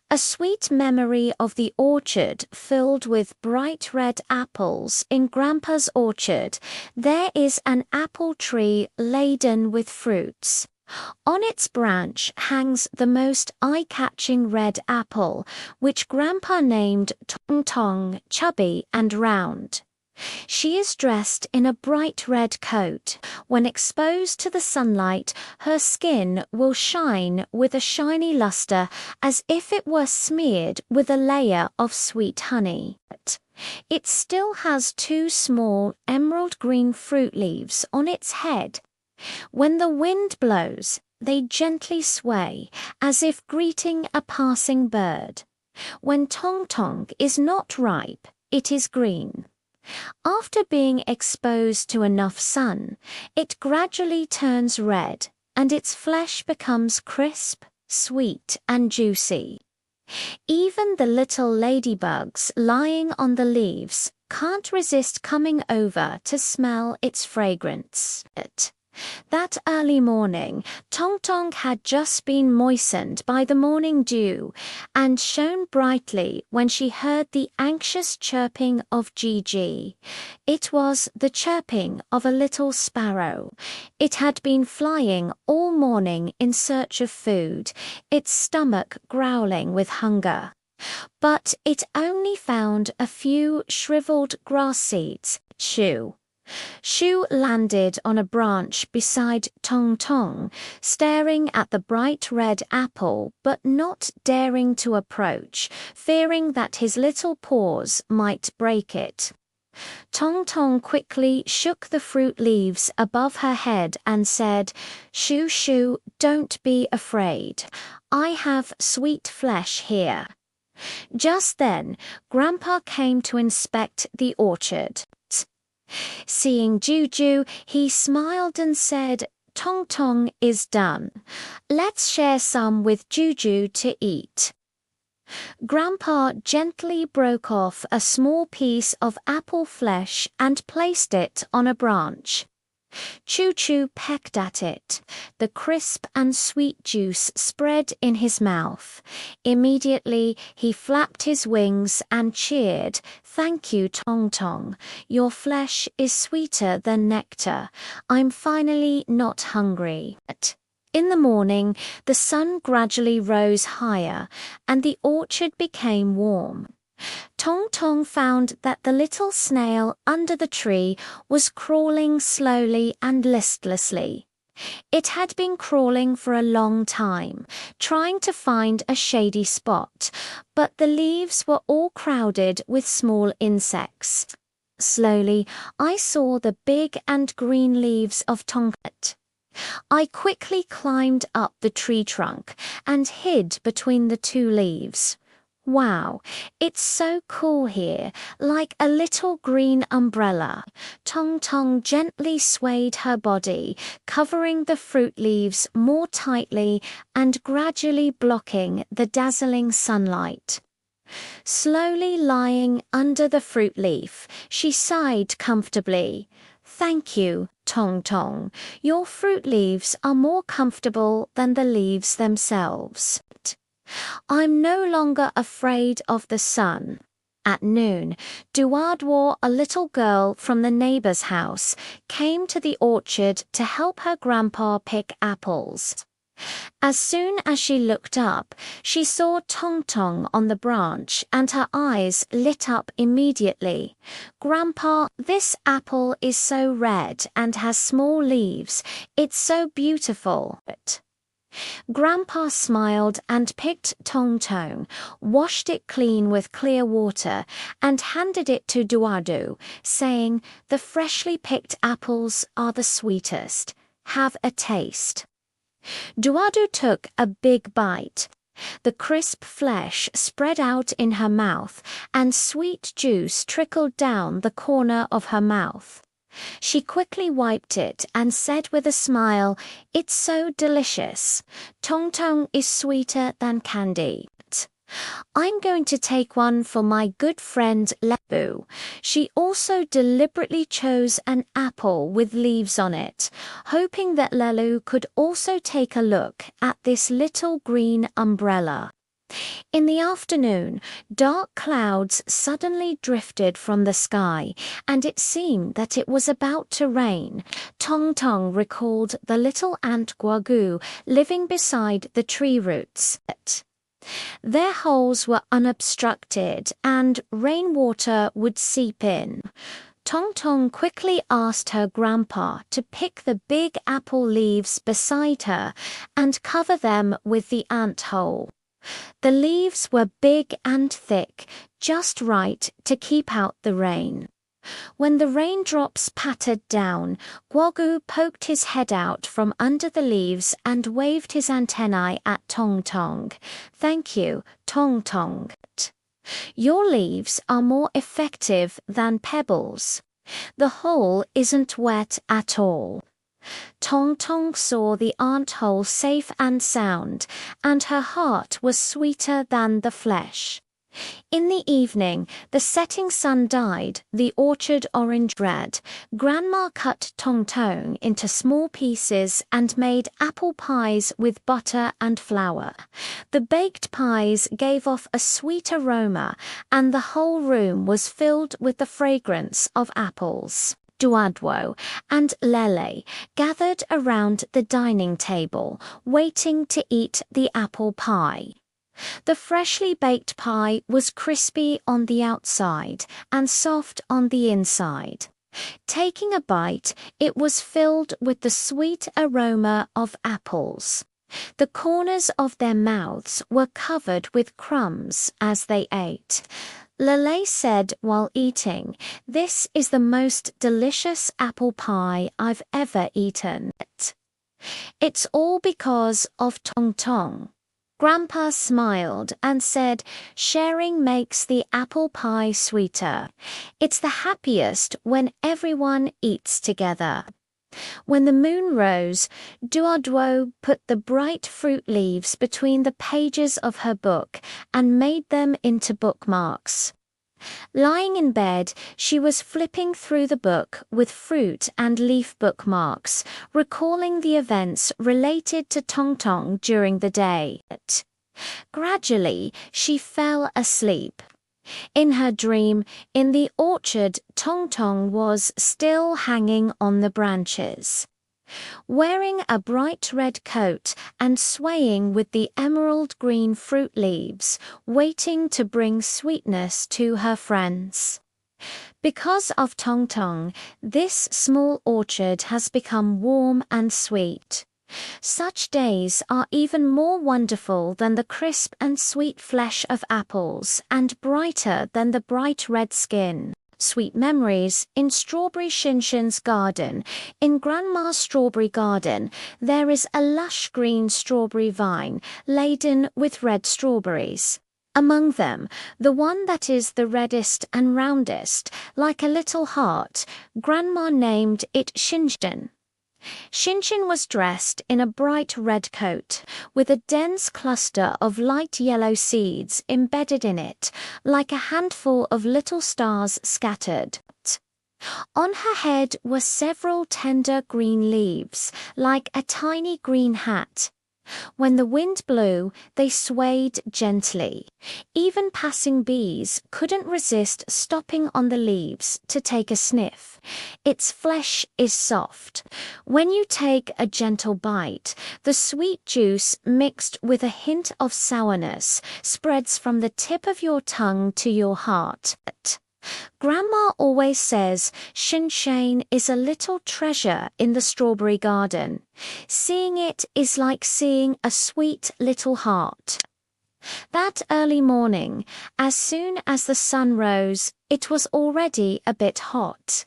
A sweet memory of the orchard filled with bright red apples. In Grandpa's orchard, there is an apple tree laden with fruits. On its branch hangs the most eye-catching red apple, which Grandpa named Tong Tong, chubby and round. She is dressed in a bright red coat. When exposed to the sunlight, her skin will shine with a shiny luster as if it were smeared with a layer of sweet honey. It still has 2 small emerald green fruit leaves on its head. When the wind blows, they gently sway as if greeting a passing bird. When Tong Tong is not ripe, it is green. After being exposed to enough sun, it gradually turns red and its flesh becomes crisp, sweet and juicy. Even the little ladybugs lying on the leaves can't resist coming over to smell its fragrance. That early morning, Tong Tong had just been moistened by the morning dew and shone brightly when she heard the anxious chirping of Gigi. It was the chirping of a little sparrow. It had been flying all morning in search of food, its stomach growling with hunger. But it only found a few shriveled grass seeds. Shu landed on a branch beside Tong Tong, staring at the bright red apple but not daring to approach, fearing that his little paws might break it. Tong Tong quickly shook the fruit leaves above her head and said, "Shu, Shu, don't be afraid. I have sweet flesh here." Just then, Grandpa came to inspect the orchard. Seeing Juju, he smiled and said, "Tong Tong is done. Let's share some with Juju to eat." Grandpa gently broke off a small piece of apple flesh and placed it on a branch. Choo Choo pecked at it. The crisp and sweet juice spread in his mouth. Immediately, he flapped his wings and cheered, "Thank you, Tong Tong. Your flesh is sweeter than nectar. I'm finally not hungry." In the morning, the sun gradually rose higher, and the orchard became warm. Tong Tong found that the little snail under the tree was crawling slowly and listlessly. It had been crawling for a long time, trying to find a shady spot, but the leaves were all crowded with small insects. Slowly, I saw the big and green leaves of Tong. I quickly climbed up the tree trunk and hid between the 2 leaves. Wow, it's so cool here, like a little green umbrella. Tong Tong gently swayed her body, covering the fruit leaves more tightly and gradually blocking the dazzling sunlight. Slowly lying under the fruit leaf, she sighed comfortably. "Thank you, Tong Tong. Your fruit leaves are more comfortable than the leaves themselves. I'm no longer afraid of the sun." At noon, Duadwa, a little girl from the neighbor's house, came to the orchard to help her grandpa pick apples. As soon as she looked up, she saw Tong Tong on the branch and her eyes lit up immediately. "Grandpa, this apple is so red and has small leaves. It's so beautiful." Grandpa smiled and picked Tong Tong, washed it clean with clear water, and handed it to Duadu, saying, "The freshly picked apples are the sweetest. Have a taste." Duadu took a big bite. The crisp flesh spread out in her mouth, and sweet juice trickled down the corner of her mouth. She quickly wiped it and said with a smile, "It's so delicious. Tong Tong is sweeter than candy." I'm going to take one for my good friend Lebu. She also deliberately chose an apple with leaves on it, hoping that Lelu could also take a look at this little green umbrella. In the afternoon, dark clouds suddenly drifted from the sky, and it seemed that it was about to rain. Tong Tong recalled the little ant Guagu living beside the tree roots. Their holes were unobstructed, and rainwater would seep in. Tong Tong quickly asked her grandpa to pick the big apple leaves beside her and cover them with the ant hole. The leaves were big and thick, just right to keep out the rain. When the raindrops pattered down, Guogu poked his head out from under the leaves and waved his antennae at Tong Tong. "Thank you, Tong Tong. Your leaves are more effective than pebbles. The hole isn't wet at all." Tong Tong saw the ant hole safe and sound, and her heart was sweeter than the flesh. In the evening, the setting sun dyed the orchard orange red. Grandma cut Tong Tong into small pieces and made apple pies with butter and flour. The baked pies gave off a sweet aroma, and the whole room was filled with the fragrance of apples. Duadwo and Lele gathered around the dining table, waiting to eat the apple pie. The freshly baked pie was crispy on the outside and soft on the inside. Taking a bite, it was filled with the sweet aroma of apples. The corners of their mouths were covered with crumbs as they ate. Lele said while eating, "This is the most delicious apple pie I've ever eaten. It's all because of Tong Tong." Grandpa smiled and said, "Sharing makes the apple pie sweeter. It's the happiest when everyone eats together." When the moon rose, Duoduo put the bright fruit leaves between the pages of her book and made them into bookmarks. Lying in bed, she was flipping through the book with fruit and leaf bookmarks, recalling the events related to Tong Tong during the day. Gradually, she fell asleep. In her dream, in the orchard, Tong Tong was still hanging on the branches. Wearing a bright red coat and swaying with the emerald green fruit leaves, waiting to bring sweetness to her friends. Because of Tong Tong, this small orchard has become warm and sweet. Such days are even more wonderful than the crisp and sweet flesh of apples, and brighter than the bright red skin. Sweet memories in Strawberry Shinshin's garden. In Grandma's strawberry garden, there is a lush green strawberry vine laden with red strawberries. Among them, the one that is the reddest and roundest, like a little heart, Grandma named it Shinshin. Shinshin was dressed in a bright red coat, with a dense cluster of light yellow seeds embedded in it, like a handful of little stars scattered. On her head were several tender green leaves, like a tiny green hat. When the wind blew, they swayed gently. Even passing bees couldn't resist stopping on the leaves to take a sniff. Its flesh is soft. When you take a gentle bite, the sweet juice mixed with a hint of sourness spreads from the tip of your tongue to your heart. Grandma always says Shinshin is a little treasure in the strawberry garden. Seeing it is like seeing a sweet little heart. That early morning, as soon as the sun rose, it was already a bit hot.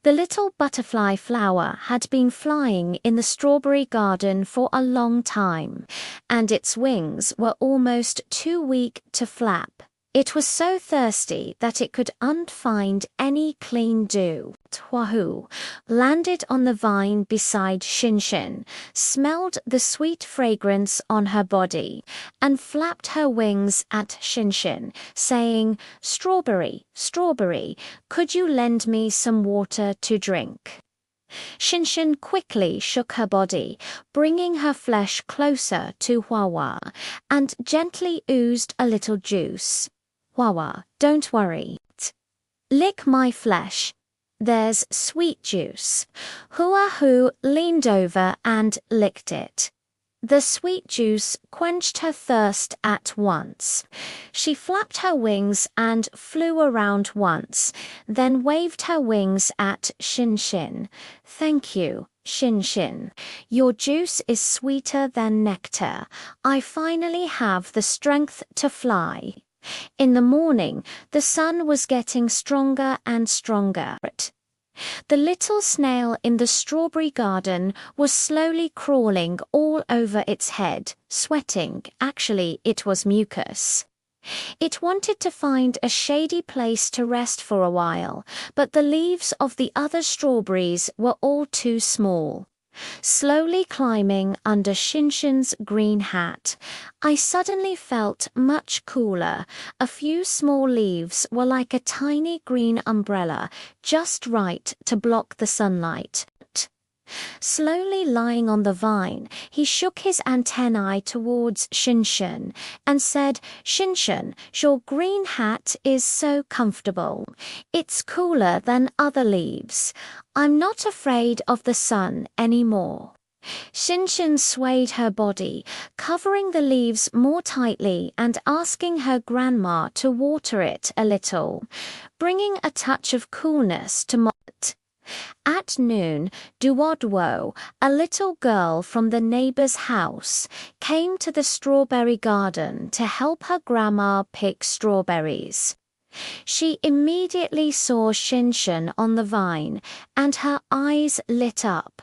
The little butterfly flower had been flying in the strawberry garden for a long time, and its wings were almost too weak to flap. It was so thirsty that it couldn't find any clean dew. Wahoo, landed on the vine beside Shinshin, smelled the sweet fragrance on her body, and flapped her wings at Shinshin, saying, "Strawberry, strawberry, could you lend me some water to drink?" Shinshin quickly shook her body, bringing her flesh closer to Wawa, and gently oozed a little juice. "Wawa, don't worry. Lick my flesh. There's sweet juice." Huahu leaned over and licked it. The sweet juice quenched her thirst at once. She flapped her wings and flew around once, then waved her wings at Shinshin. "Thank you, Shinshin. Your juice is sweeter than nectar. I finally have the strength to fly." In the morning, the sun was getting stronger and stronger. The little snail in the strawberry garden was slowly crawling all over its head, sweating. Actually, it was mucus. It wanted to find a shady place to rest for a while, but the leaves of the other strawberries were all too small. Slowly climbing under Shinshin's green hat, I suddenly felt much cooler. A few small leaves were like a tiny green umbrella, just right to block the sunlight. Slowly lying on the vine, he shook his antennae towards Shinshin and said, "Shinshin, your green hat is so comfortable. It's cooler than other leaves. I'm not afraid of the sun anymore." Shinshin swayed her body, covering the leaves more tightly and asking her grandma to water it a little, bringing a touch of coolness to At noon, Duodwo, a little girl from the neighbor's house, came to the strawberry garden to help her grandma pick strawberries. She immediately saw Shinshin on the vine, and her eyes lit up.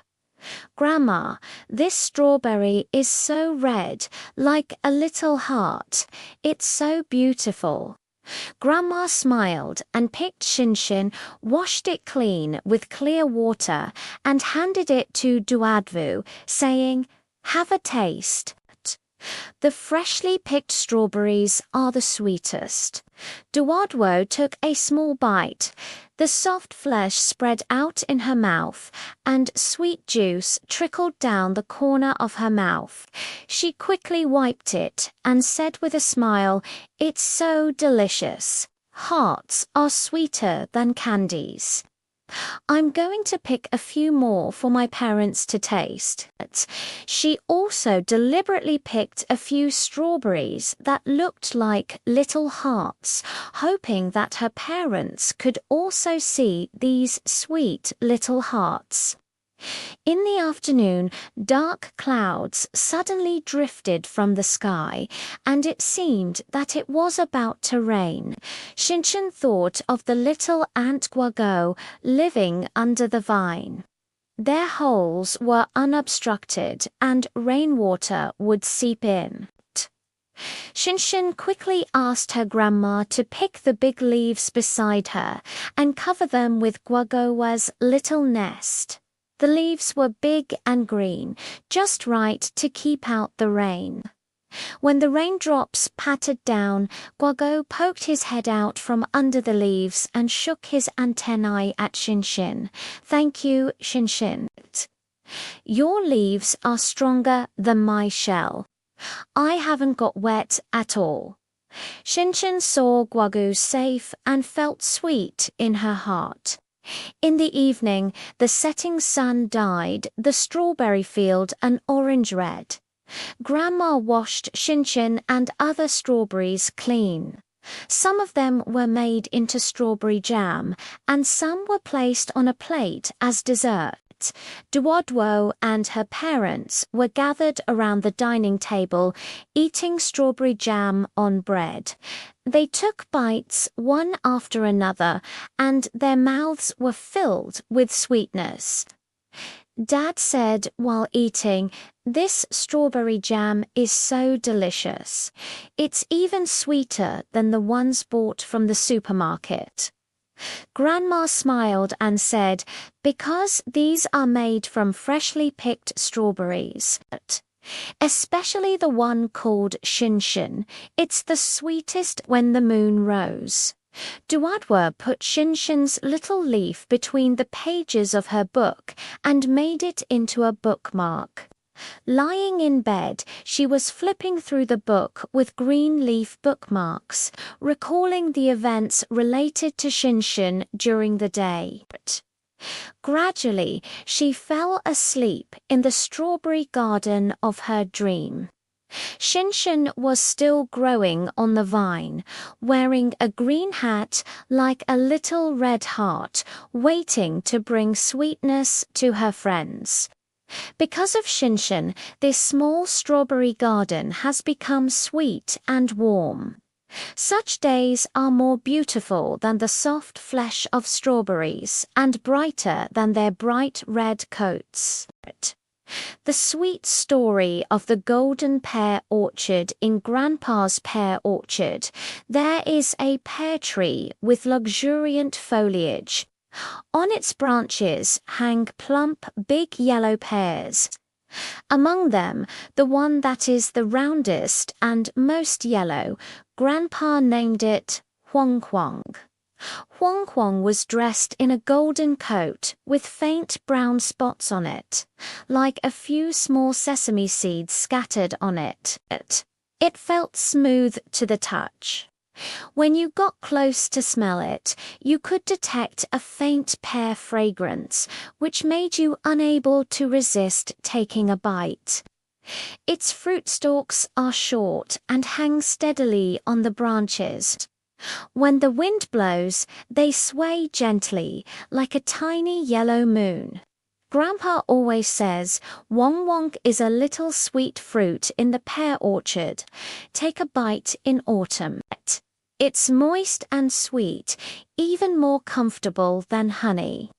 "Grandma, this strawberry is so red, like a little heart. It's so beautiful." Grandma smiled and picked Shinshin, washed it clean with clear water, and handed it to Duadvu, saying, "Have a taste." The freshly picked strawberries are the sweetest. Duadwo took a small bite. The soft flesh spread out in her mouth, and sweet juice trickled down the corner of her mouth. She quickly wiped it and said with a smile, "It's so delicious. Hearts are sweeter than candies." "I'm going to pick a few more for my parents to taste." She also deliberately picked a few strawberries that looked like little hearts, hoping that her parents could also see these sweet little hearts. In the afternoon, dark clouds suddenly drifted from the sky, and it seemed that it was about to rain. Shinshin thought of the little ant Guago living under the vine. Their holes were unobstructed, and rainwater would seep in. Shinshin quickly asked her grandma to pick the big leaves beside her and cover them with Guagowa's little nest. The leaves were big and green, just right to keep out the rain. When the raindrops pattered down, Guago poked his head out from under the leaves and shook his antennae at Shinshin. "Thank you, Shinshin. Your leaves are stronger than my shell. I haven't got wet at all." Shinshin saw Guagu safe and felt sweet in her heart. In the evening, the setting sun dyed the strawberry field an orange red. Grandma washed Shinshin and other strawberries clean. Some of them were made into strawberry jam, and some were placed on a plate as dessert. Duodwo and her parents were gathered around the dining table, eating strawberry jam on bread. They took bites one after another, and their mouths were filled with sweetness. Dad said while eating, "This strawberry jam is so delicious. It's even sweeter than the ones bought from the supermarket." Grandma smiled and said, "Because these are made from freshly picked strawberries. Especially the one called Shinshin. It's the sweetest when the moon rose." Duadwa put Shinshin's little leaf between the pages of her book and made it into a bookmark. Lying in bed, she was flipping through the book with green leaf bookmarks, recalling the events related to Shinshin during the day. Gradually, she fell asleep in the strawberry garden of her dream. Shinshin was still growing on the vine, wearing a green hat like a little red heart, waiting to bring sweetness to her friends. Because of Shinshin, this small strawberry garden has become sweet and warm. Such days are more beautiful than the soft flesh of strawberries and brighter than their bright red coats. The sweet story of the golden pear orchard in Grandpa's pear orchard. There is a pear tree with luxuriant foliage. On its branches hang plump, big yellow pears. Among them, the one that is the roundest and most yellow, Grandpa named it Huang Huang. Huang Huang was dressed in a golden coat with faint brown spots on it, like a few small sesame seeds scattered on it. It felt smooth to the touch. When you got close to smell it, you could detect a faint pear fragrance, which made you unable to resist taking a bite. Its fruit stalks are short and hang steadily on the branches. When the wind blows, they sway gently, like a tiny yellow moon. Grandpa always says, "Wong Wong is a little sweet fruit in the pear orchard. Take a bite in autumn. It's moist and sweet, even more comfortable than honey."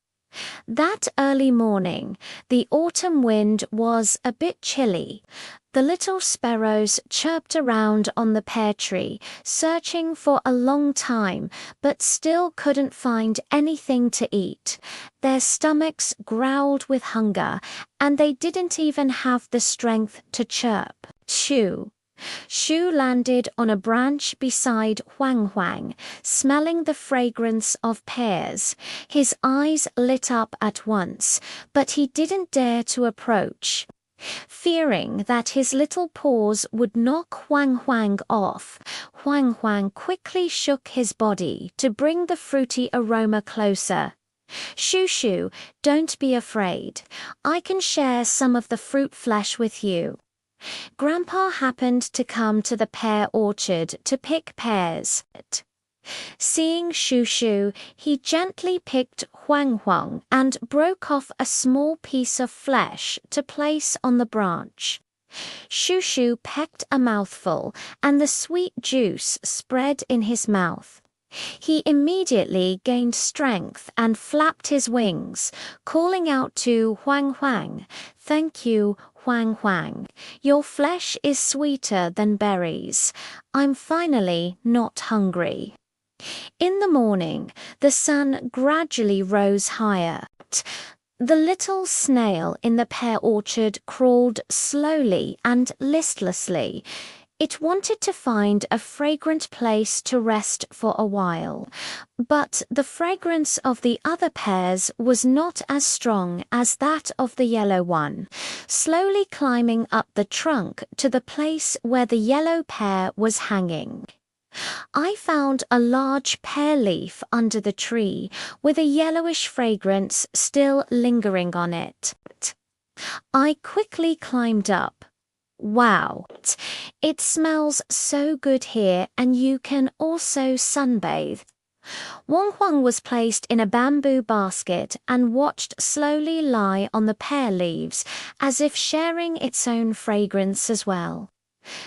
That early morning, the autumn wind was a bit chilly. The little sparrows chirped around on the pear tree, searching for a long time, but still couldn't find anything to eat. Their stomachs growled with hunger, and they didn't even have the strength to chirp. Shoo! Shu landed on a branch beside Huang Huang, smelling the fragrance of pears. His eyes lit up at once, but he didn't dare to approach. Fearing that his little paws would knock Huang Huang off, Huang Huang quickly shook his body to bring the fruity aroma closer. "Shoo Shoo, don't be afraid. I can share some of the fruit flesh with you." Grandpa happened to come to the pear orchard to pick pears. Seeing Shoo Shoo, he gently picked Huang Huang and broke off a small piece of flesh to place on the branch. Shoo Shoo pecked a mouthful, and the sweet juice spread in his mouth. He immediately gained strength and flapped his wings, calling out to Huang Huang, "Thank you, Huang Huang. Your flesh is sweeter than berries. I'm finally not hungry." In the morning, the sun gradually rose higher. The little snail in the pear orchard crawled slowly and listlessly. It wanted to find a fragrant place to rest for a while, but the fragrance of the other pears was not as strong as that of the yellow one. Slowly climbing up the trunk to the place where the yellow pear was hanging, I found a large pear leaf under the tree with a yellowish fragrance still lingering on it. I quickly climbed up. Wow, it smells so good here, and you can also sunbathe. Wong Huang was placed in a bamboo basket and watched slowly lie on the pear leaves, as if sharing its own fragrance as well.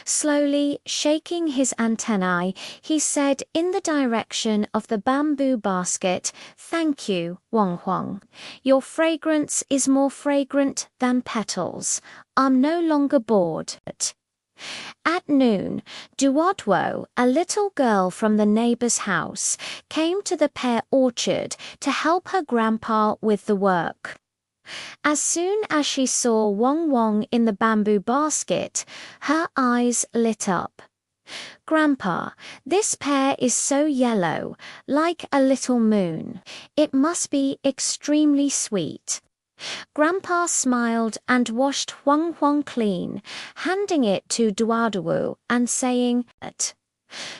Slowly shaking his antennae, he said in the direction of the bamboo basket, "Thank you, Wong Huang. Your fragrance is more fragrant than petals. I'm no longer bored." At noon, Duodwo, a little girl from the neighbor's house, came to the pear orchard to help her grandpa with the work. As soon as she saw Wong Wong in the bamboo basket, her eyes lit up. "Grandpa, this pear is so yellow, like a little moon. It must be extremely sweet." Grandpa smiled and washed Huang Huang clean, handing it to Duaduwu and saying,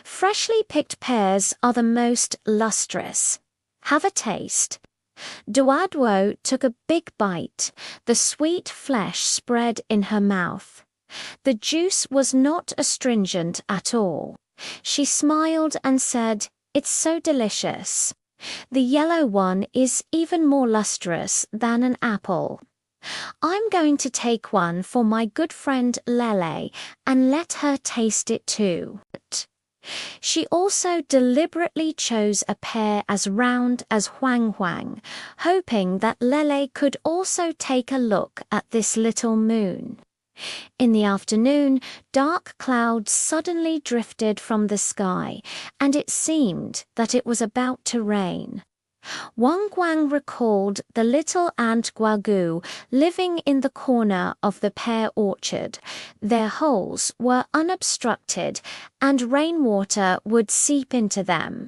"Freshly picked pears are the most lustrous. Have a taste." Duaduo took a big bite. The sweet flesh spread in her mouth. The juice was not astringent at all. She smiled and said, "It's so delicious. The yellow one is even more lustrous than an apple. I'm going to take one for my good friend Lele and let her taste it too." She also deliberately chose a pear as round as Huang Huang, hoping that Lele could also take a look at this little moon. In the afternoon, dark clouds suddenly drifted from the sky, and it seemed that it was about to rain. Wang Guang recalled the little ant Guagu living in the corner of the pear orchard. Their holes were unobstructed, and rainwater would seep into them.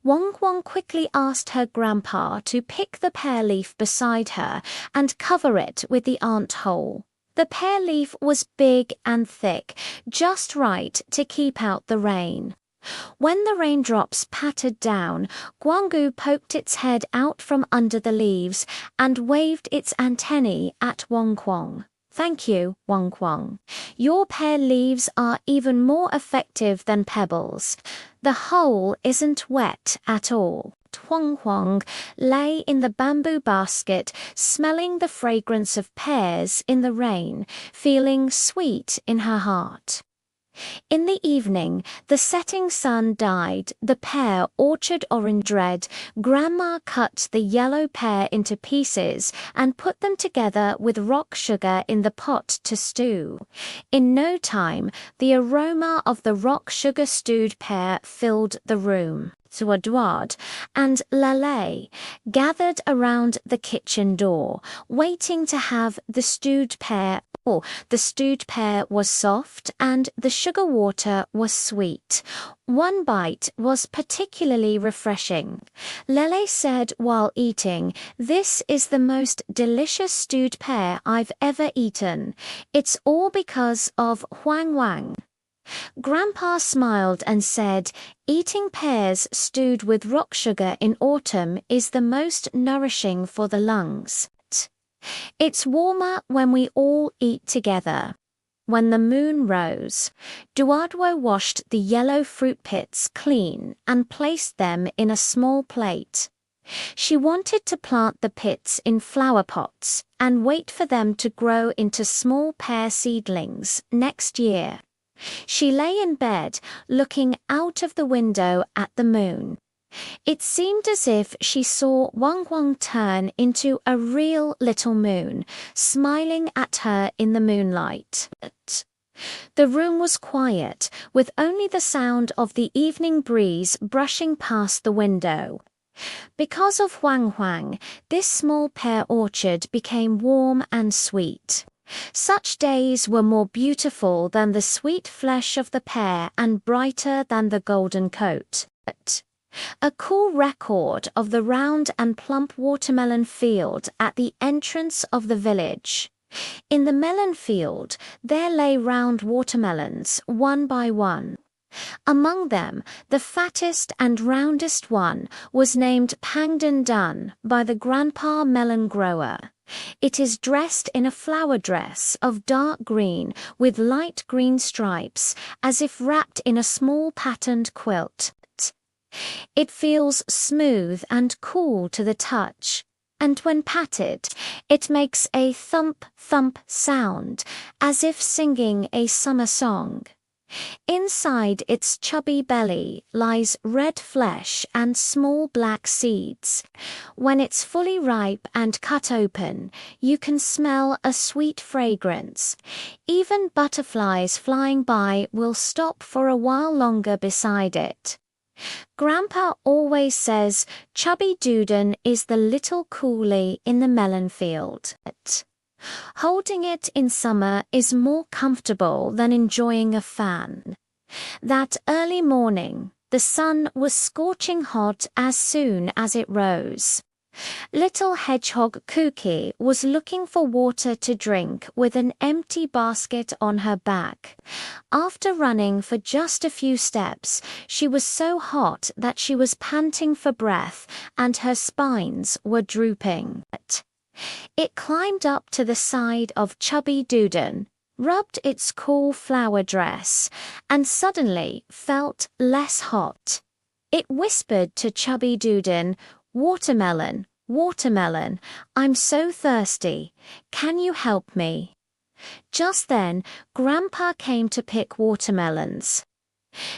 Wang Guang quickly asked her grandpa to pick the pear leaf beside her and cover it with the ant hole. The pear leaf was big and thick, just right to keep out the rain. When the raindrops pattered down, Guanggu poked its head out from under the leaves and waved its antennae at Wang Guang. "Thank you, Wang Guang. Your pear leaves are even more effective than pebbles. The hole isn't wet at all." Huang Huang lay in the bamboo basket, smelling the fragrance of pears in the rain, feeling sweet in her heart. In the evening, the setting sun dyed the pear orchard orange red. Grandma cut the yellow pear into pieces and put them together with rock sugar in the pot to stew. In no time, the aroma of the rock sugar stewed pear filled the room. Suaduad and Lale gathered around the kitchen door, waiting to have the stewed pear. The stewed pear was soft and the sugar water was sweet. One bite was particularly refreshing. Lele said while eating, "This is the most delicious stewed pear I've ever eaten. It's all because of Huang Wang." Grandpa smiled and said, "Eating pears stewed with rock sugar in autumn is the most nourishing for the lungs. It's warmer when we all eat together." When the moon rose, Duadwo washed the yellow fruit pits clean and placed them in a small plate. She wanted to plant the pits in flower pots and wait for them to grow into small pear seedlings next year. She lay in bed, looking out of the window at the moon. It seemed as if she saw Wang Wang turn into a real little moon, smiling at her in the moonlight. The room was quiet, with only the sound of the evening breeze brushing past the window. Because of Huang Huang, this small pear orchard became warm and sweet. Such days were more beautiful than the sweet flesh of the pear and brighter than the golden coat. A cool record of the round and plump watermelon field at the entrance of the village. In the melon field, there lay round watermelons, one by one. Among them, the fattest and roundest one was named Pangdan Dun by the grandpa melon grower. It is dressed in a flower dress of dark green with light green stripes, as if wrapped in a small patterned quilt. It feels smooth and cool to the touch, and when patted, it makes a thump-thump sound, as if singing a summer song. Inside its chubby belly lies red flesh and small black seeds. When it's fully ripe and cut open, you can smell a sweet fragrance. Even butterflies flying by will stop for a while longer beside it. Grandpa always says Chubby Duden is the little coolie in the melon field. Holding it in summer is more comfortable than enjoying a fan. That early morning, the sun was scorching hot as soon as it rose. Little hedgehog Cookie was looking for water to drink with an empty basket on her back. After running for just a few steps, she was so hot that she was panting for breath and her spines were drooping. It climbed up to the side of Chubby Duden, rubbed its cool flower dress, and suddenly felt less hot. It whispered to Chubby Duden, "Watermelon, watermelon, I'm so thirsty. Can you help me?" Just then, Grandpa came to pick watermelons.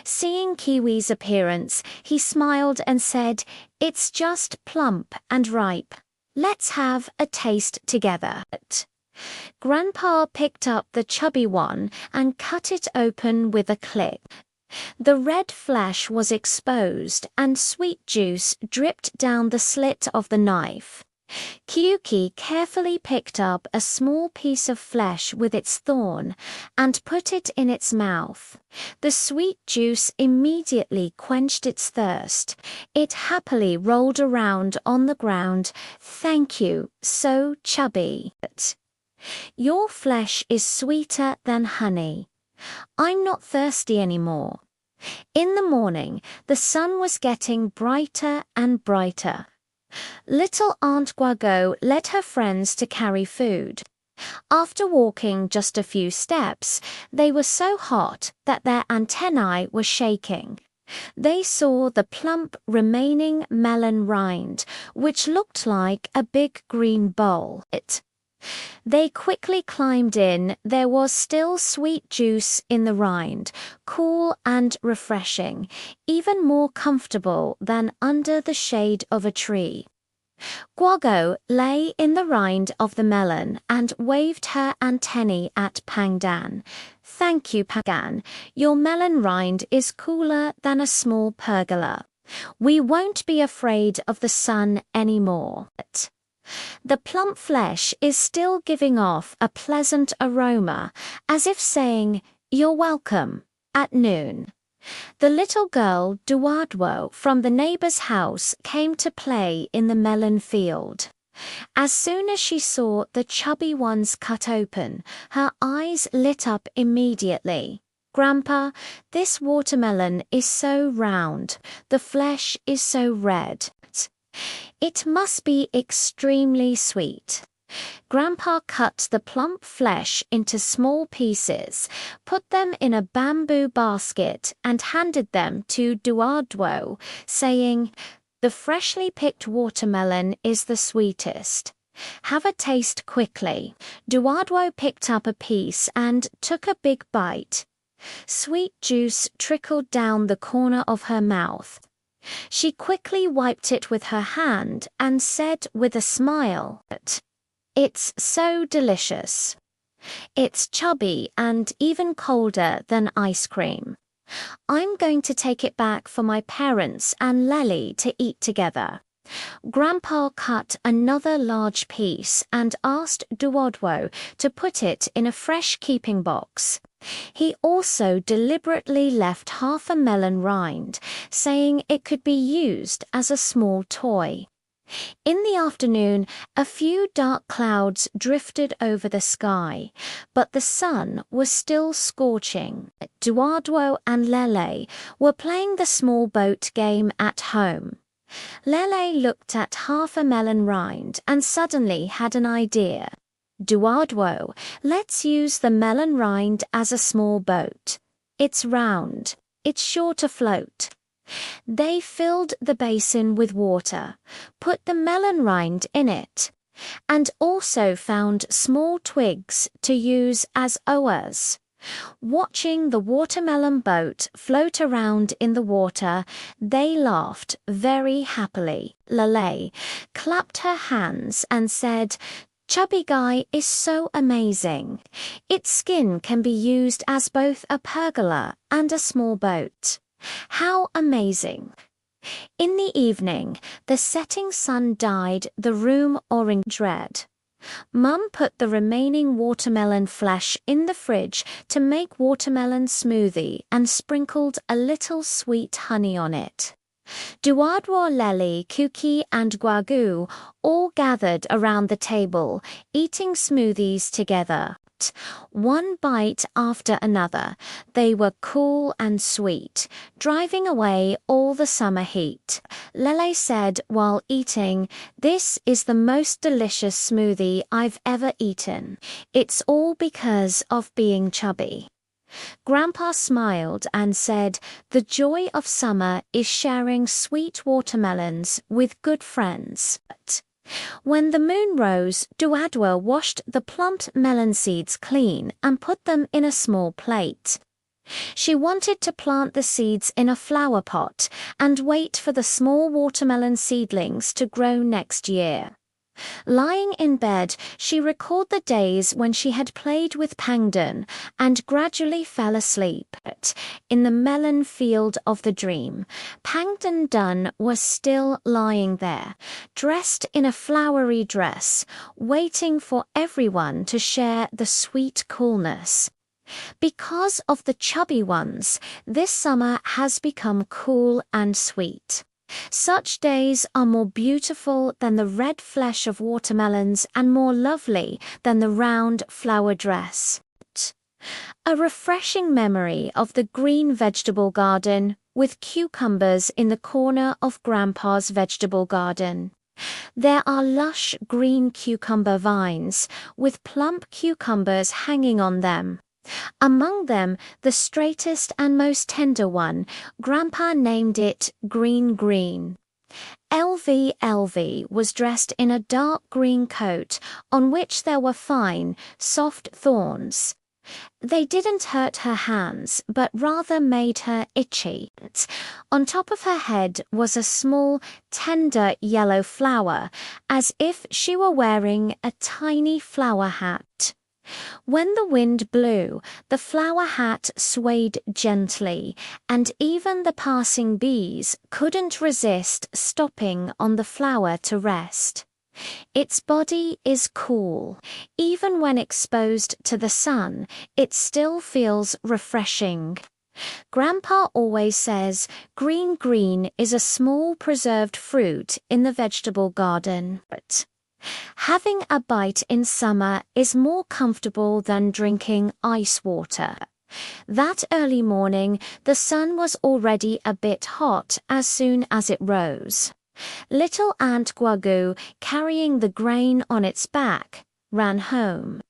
Seeing Kiwi's appearance, he smiled and said, "It's just plump and ripe. Let's have a taste together." Grandpa picked up the chubby one and cut it open with a click. The red flesh was exposed and sweet juice dripped down the slit of the knife. Kyuki carefully picked up a small piece of flesh with its thorn and put it in its mouth. The sweet juice immediately quenched its thirst. It happily rolled around on the ground. "Thank you, so chubby. Your flesh is sweeter than honey. I'm not thirsty anymore." In the morning, the sun was getting brighter and brighter. Little Aunt Guago led her friends to carry food. After walking just a few steps, they were so hot that their antennae were shaking. They saw the plump remaining melon rind, which looked like a big green bowl. They quickly climbed in. There was still sweet juice in the rind, cool and refreshing, even more comfortable than under the shade of a tree. Guago lay in the rind of the melon and waved her antennae at Pangdan. "Thank you, Pangdan. Your melon rind is cooler than a small pergola. We won't be afraid of the sun anymore." The plump flesh is still giving off a pleasant aroma, as if saying, "You're welcome," at noon. The little girl Duadwo from the neighbor's house came to play in the melon field. As soon as she saw the chubby ones cut open, her eyes lit up immediately. "Grandpa, this watermelon is so round. The flesh is so red. It must be extremely sweet." Grandpa cut the plump flesh into small pieces, put them in a bamboo basket, and handed them to Duadwo, saying, "The freshly picked watermelon is the sweetest. Have a taste quickly." Duadwo picked up a piece and took a big bite. Sweet juice trickled down the corner of her mouth. She quickly wiped it with her hand and said with a smile, "It's so delicious. It's chubby and even colder than ice cream. I'm going to take it back for my parents and Lely to eat together." Grandpa cut another large piece and asked Duodwo to put it in a fresh keeping box. He also deliberately left half a melon rind, saying it could be used as a small toy. In the afternoon, a few dark clouds drifted over the sky, but the sun was still scorching. Duadwo and Lele were playing the small boat game at home. Lele looked at half a melon rind and suddenly had an idea. "Duadwo, let's use the melon rind as a small boat. It's round. It's sure to float." They filled the basin with water, put the melon rind in it, and also found small twigs to use as oars. Watching the watermelon boat float around in the water, they laughed very happily. Lele clapped her hands and said, "Chubby guy is so amazing. Its skin can be used as both a pergola and a small boat. How amazing." In the evening, the setting sun dyed the room orange red. Mum put the remaining watermelon flesh in the fridge to make watermelon smoothie and sprinkled a little sweet honey on it. Duadwa, Lely, Kuki, and Guagu all gathered around the table, eating smoothies together. One bite after another, they were cool and sweet, driving away all the summer heat. Lele said while eating, "This is the most delicious smoothie I've ever eaten. It's all because of being chubby." Grandpa smiled and said, "The joy of summer is sharing sweet watermelons with good friends." When the moon rose, Duadwa washed the plump melon seeds clean and put them in a small plate. She wanted to plant the seeds in a flower pot and wait for the small watermelon seedlings to grow next year. Lying in bed, she recalled the days when she had played with Pangdon and gradually fell asleep. In the melon field of the dream, Pangdon Dunn was still lying there, dressed in a flowery dress, waiting for everyone to share the sweet coolness. Because of the chubby ones, this summer has become cool and sweet. Such days are more beautiful than the red flesh of watermelons and more lovely than the round flower dress. A refreshing memory of the green vegetable garden with cucumbers in the corner of Grandpa's vegetable garden. There are lush green cucumber vines with plump cucumbers hanging on them. Among them, the straightest and most tender one, Grandpa named it Green Green. LV was dressed in a dark green coat on which there were fine, soft thorns. They didn't hurt her hands, but rather made her itchy. On top of her head was a small, tender yellow flower, as if she were wearing a tiny flower hat. When the wind blew, the flower hat swayed gently, and even the passing bees couldn't resist stopping on the flower to rest. Its body is cool. Even when exposed to the sun, it still feels refreshing. Grandpa always says Green Green is a small preserved fruit in the vegetable garden. Having a bite in summer is more comfortable than drinking ice water. That early morning, the sun was already a bit hot as soon as it rose. Little Aunt Guagu, carrying the grain on its back, ran home.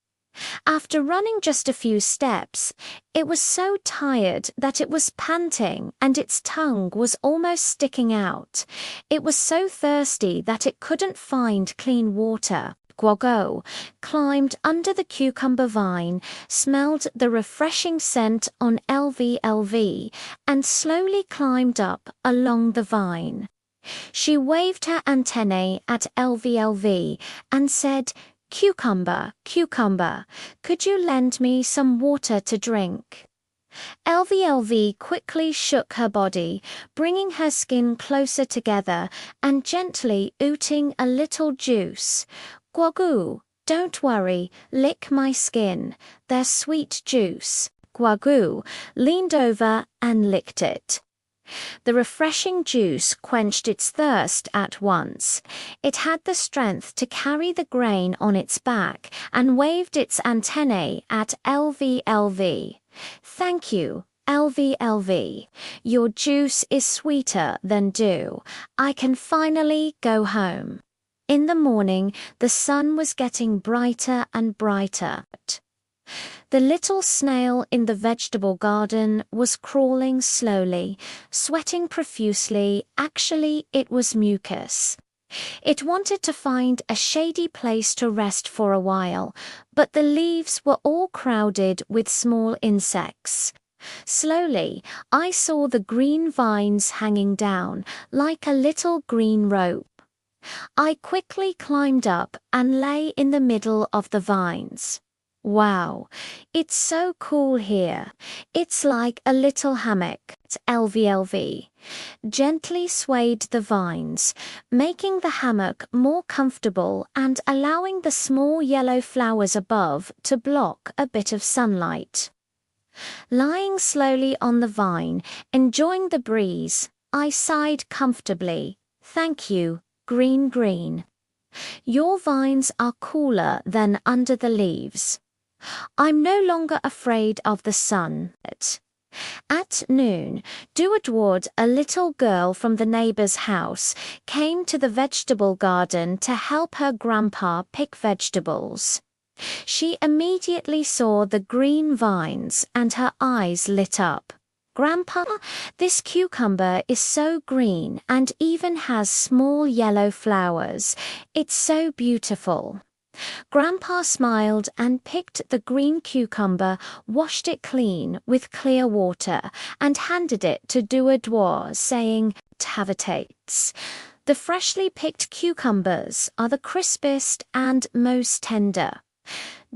After running just a few steps, it was so tired that it was panting and its tongue was almost sticking out. It was so thirsty that it couldn't find clean water. Guago climbed under the cucumber vine, smelled the refreshing scent on LV, and slowly climbed up along the vine. She waved her antennae at LV and said, "Cucumber, cucumber, could you lend me some water to drink?" LV quickly shook her body, bringing her skin closer together and gently ooting a little juice. "Guagu, don't worry, lick my skin. There's sweet juice." Guagu leaned over and licked it. The refreshing juice quenched its thirst at once. It had the strength to carry the grain on its back and waved its antennae at LV. "Thank you, LV. Your juice is sweeter than dew. I can finally go home." In the morning, the sun was getting brighter and brighter. The little snail in the vegetable garden was crawling slowly, sweating profusely. Actually, it was mucus. It wanted to find a shady place to rest for a while, but the leaves were all crowded with small insects. Slowly, I saw the green vines hanging down, like a little green rope. I quickly climbed up and lay in the middle of the vines. Wow, it's so cool here. It's like a little hammock. LVLV gently swayed the vines, making the hammock more comfortable and allowing the small yellow flowers above to block a bit of sunlight. Lying slowly on the vine, enjoying the breeze, I sighed comfortably. Thank you, green green. Your vines are cooler than under the leaves. I'm no longer afraid of the sun. At noon, Duadward, a little girl from the neighbor's house, came to the vegetable garden to help her grandpa pick vegetables. She immediately saw the green vines and her eyes lit up. Grandpa, this cucumber is so green and even has small yellow flowers. It's so beautiful. Grandpa smiled and picked the green cucumber, washed it clean with clear water, and handed it to Duadward, saying, "Have a taste." The freshly picked cucumbers are the crispest and most tender.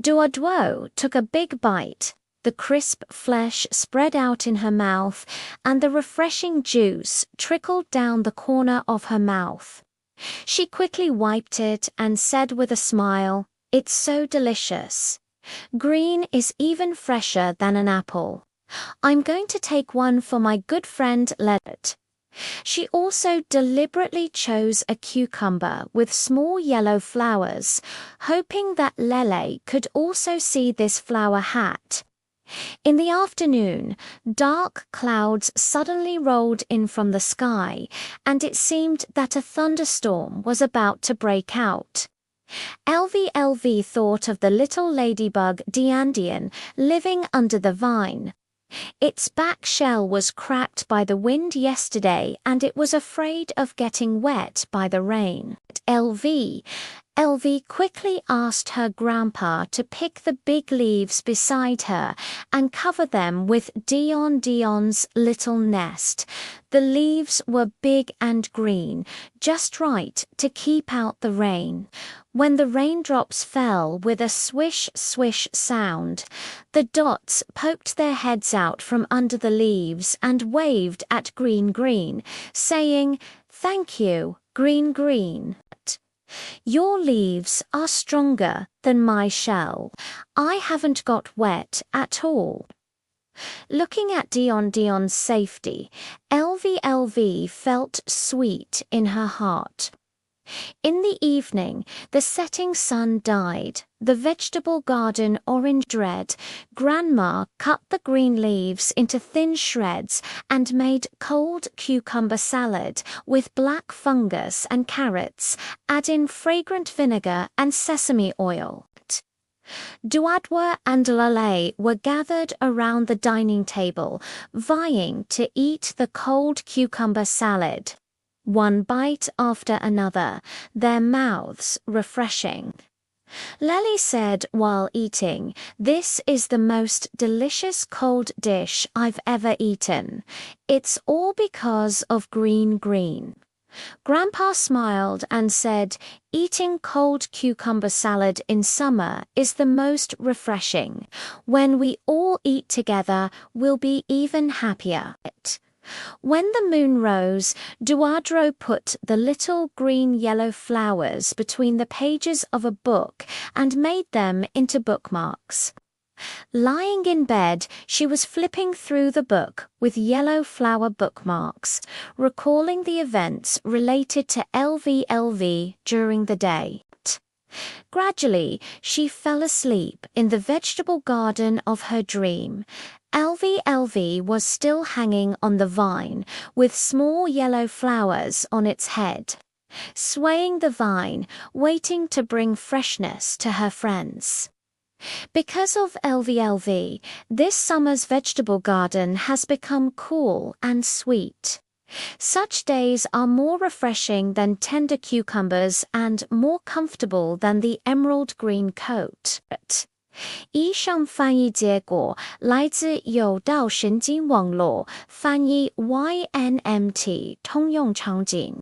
Duadward took a big bite. The crisp flesh spread out in her mouth, and the refreshing juice trickled down the corner of her mouth. She quickly wiped it and said with a smile, "It's so delicious. Green is even fresher than an apple. I'm going to take one for my good friend Leonard." She also deliberately chose a cucumber with small yellow flowers, hoping that Lele could also see this flower hat. In the afternoon, dark clouds suddenly rolled in from the sky, and it seemed that a thunderstorm was about to break out. LVLV thought of the little ladybug Diandian living under the vine. Its back shell was cracked by the wind yesterday and it was afraid of getting wet by the rain. LV quickly asked her grandpa to pick the big leaves beside her and cover them with Dion's little nest. The leaves were big and green, just right to keep out the rain. When the raindrops fell with a swish swish sound, the dots poked their heads out from under the leaves and waved at Green Green, saying, "Thank you, Green Green. Your leaves are stronger than my shell. I haven't got wet at all." Looking at Dion's safety, LVLV felt sweet in her heart. In the evening, the setting sun died, the vegetable garden orange red. Grandma cut the green leaves into thin shreds and made cold cucumber salad with black fungus and carrots, add in fragrant vinegar and sesame oil. Duadward and Lele were gathered around the dining table, vying to eat the cold cucumber salad. One bite after another, their mouths refreshing. Lele said while eating, "This is the most delicious cold dish I've ever eaten. It's all because of Green Green." Grandpa smiled and said, "Eating cold cucumber salad in summer is the most refreshing. When we all eat together, we'll be even happier." When the moon rose, Duadro put the little green-yellow flowers between the pages of a book and made them into bookmarks. Lying in bed, she was flipping through the book with yellow flower bookmarks, recalling the events related to LVLV during the day. Gradually, she fell asleep in the vegetable garden of her dream. LVLV was still hanging on the vine, with small yellow flowers on its head, swaying the vine, waiting to bring freshness to her friends. Because of LVLV, this summer's vegetable garden has become cool and sweet. Such days are more refreshing than tender cucumbers and more comfortable than the emerald green coat. 以上翻译结果来自有道神经网络翻译 YNMT 通用场景。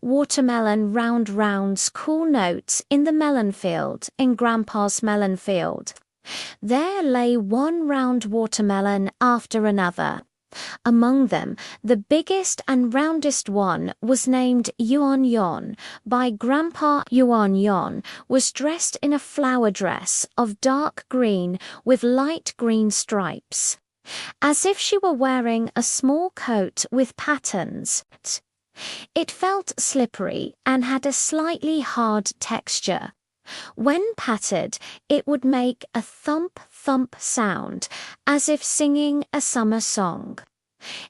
Watermelon round rounds cool notes in the melon field, in Grandpa's melon field. There lay one round watermelon after another. Among them, the biggest and roundest one was named Yuan Yon by Grandpa. Yuan Yon was dressed in a flower dress of dark green with light green stripes, as if she were wearing a small coat with patterns. It felt slippery and had a slightly hard texture. When patted, it would make a thump-thump sound, as if singing a summer song.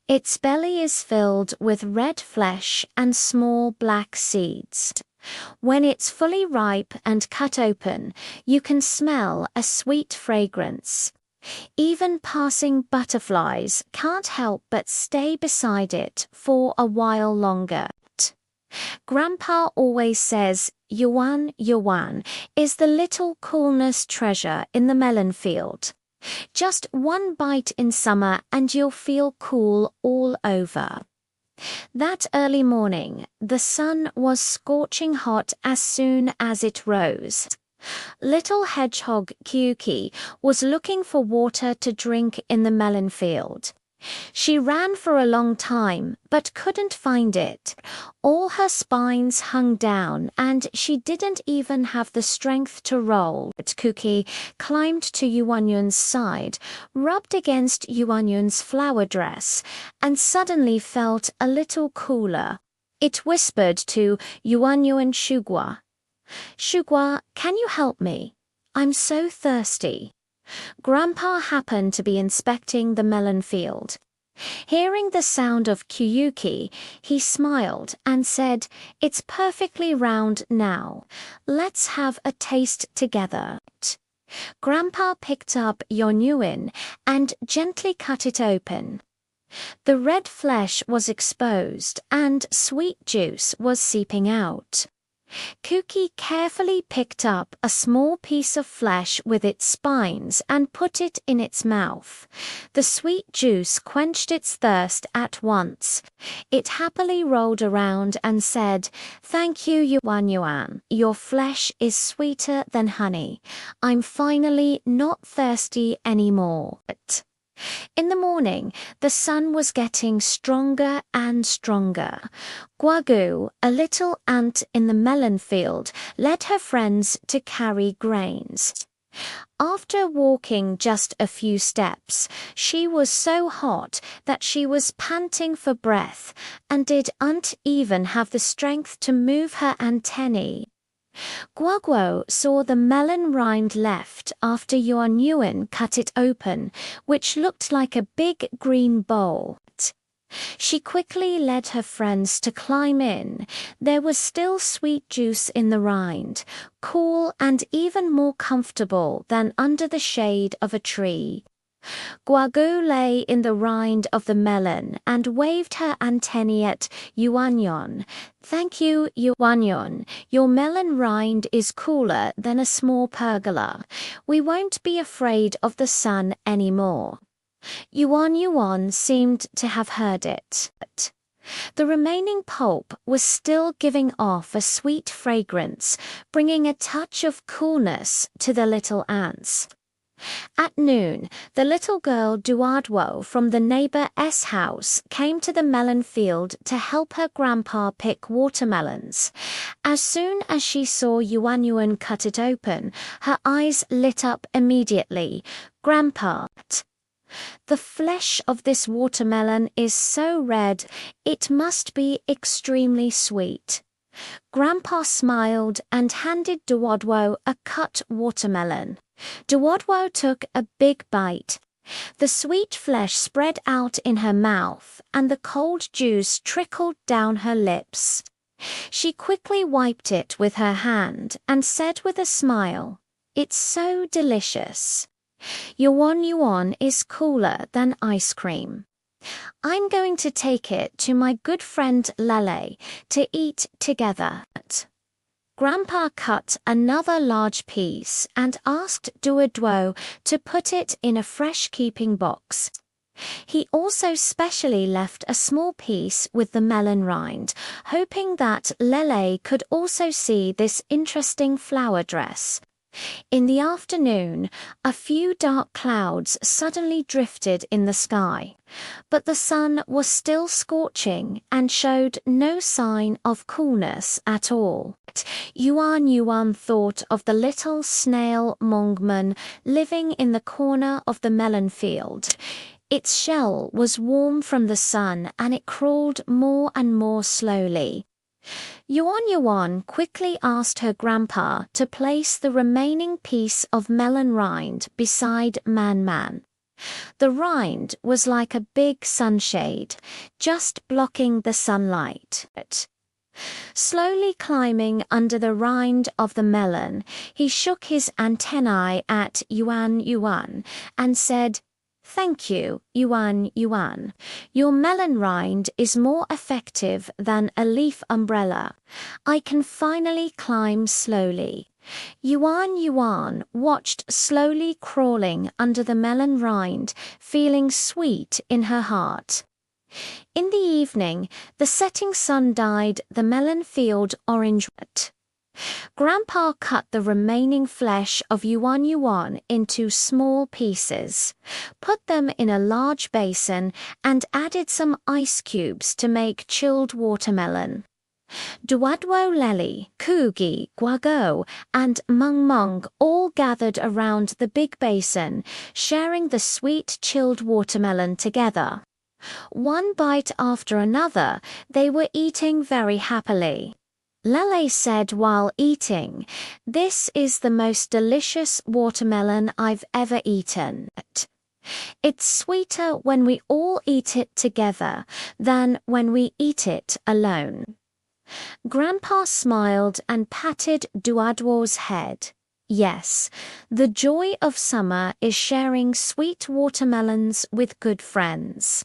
Its belly is filled with red flesh and small black seeds. When it's fully ripe and cut open, you can smell a sweet fragrance. Even passing butterflies can't help but stay beside it for a while longer. Grandpa always says, Yuan, Yuan is the little coolness treasure in the melon field. Just one bite in summer and you'll feel cool all over. That early morning, the sun was scorching hot as soon as it rose. Little hedgehog Kyuki was looking for water to drink in the melon field. She ran for a long time, but couldn't find it. All her spines hung down, and she didn't even have the strength to roll. Kuki climbed to Yuanyun's side, rubbed against Yuanyun's flower dress, and suddenly felt a little cooler. It whispered to Yuanyun Shugua, Shugua, can you help me? I'm so thirsty. Grandpa happened to be inspecting the melon field. Hearing the sound of Kyuki, he smiled and said, It's perfectly round now. Let's have a taste together. Grandpa picked up Yuanyun and gently cut it open. The red flesh was exposed and sweet juice was seeping out. Kuki carefully picked up a small piece of flesh with its spines and put it in its mouth. The sweet juice quenched its thirst at once. It happily rolled around and said, Thank you, Yuanyuan. Your flesh is sweeter than honey. I'm finally not thirsty anymore. In the morning, the sun was getting stronger and stronger. Guagu, a little ant in the melon field, led her friends to carry grains. After walking just a few steps, she was so hot that she was panting for breath and didn't even have the strength to move her antennae. Guaguo saw the melon rind left after Yuanyuan cut it open, which looked like a big green bowl. She quickly led her friends to climb in. There was still sweet juice in the rind, cool and even more comfortable than under the shade of a tree. Guagu lay in the rind of the melon and waved her antennae at Yuanyun. Thank you, Yuanyun. Your melon rind is cooler than a small pergola. We won't be afraid of the sun anymore. Yuanyuan seemed to have heard it. The remaining pulp was still giving off a sweet fragrance, bringing a touch of coolness to the little ants. At noon, the little girl Duadwo from the neighbor's house came to the melon field to help her grandpa pick watermelons. As soon as she saw Yuanyuan cut it open, her eyes lit up immediately. Grandpa, the flesh of this watermelon is so red, it must be extremely sweet. Grandpa smiled and handed Duadwo a cut watermelon. Duadwo took a big bite. The sweet flesh spread out in her mouth, and the cold juice trickled down her lips. She quickly wiped it with her hand and said with a smile, It's so delicious. Yuanyuan is cooler than ice cream. I'm going to take it to my good friend Lele to eat together. Grandpa cut another large piece and asked Duoduo to put it in a fresh-keeping box. He also specially left a small piece with the melon rind, hoping that Lele could also see this interesting flower dress. In the afternoon, a few dark clouds suddenly drifted in the sky, but the sun was still scorching and showed no sign of coolness at all. Yuan thought of the little snail Mongman living in the corner of the melon field. Its shell was warm from the sun and it crawled more and more slowly. Yuan quickly asked her grandpa to place the remaining piece of melon rind beside Man. The rind was like a big sunshade, just blocking the sunlight. Slowly climbing under the rind of the melon, he shook his antennae at Yuan and said, "Thank you, Yuan. Your melon rind is more effective than a leaf umbrella. I can finally climb slowly." Yuan watched slowly crawling under the melon rind, feeling sweet in her heart. In the evening, the setting sun dyed the melon field orange. Grandpa cut the remaining flesh of Yuan into small pieces, put them in a large basin, and added some ice cubes to make chilled watermelon. Duadwo Leli, Kugi, Guago, and Mung all gathered around the big basin, sharing the sweet chilled watermelon together. One bite after another, they were eating very happily. Lele said while eating, "This is the most delicious watermelon I've ever eaten. It's sweeter when we all eat it together than when we eat it alone." Grandpa smiled and patted Duadwo's head. Yes, the joy of summer is sharing sweet watermelons with good friends.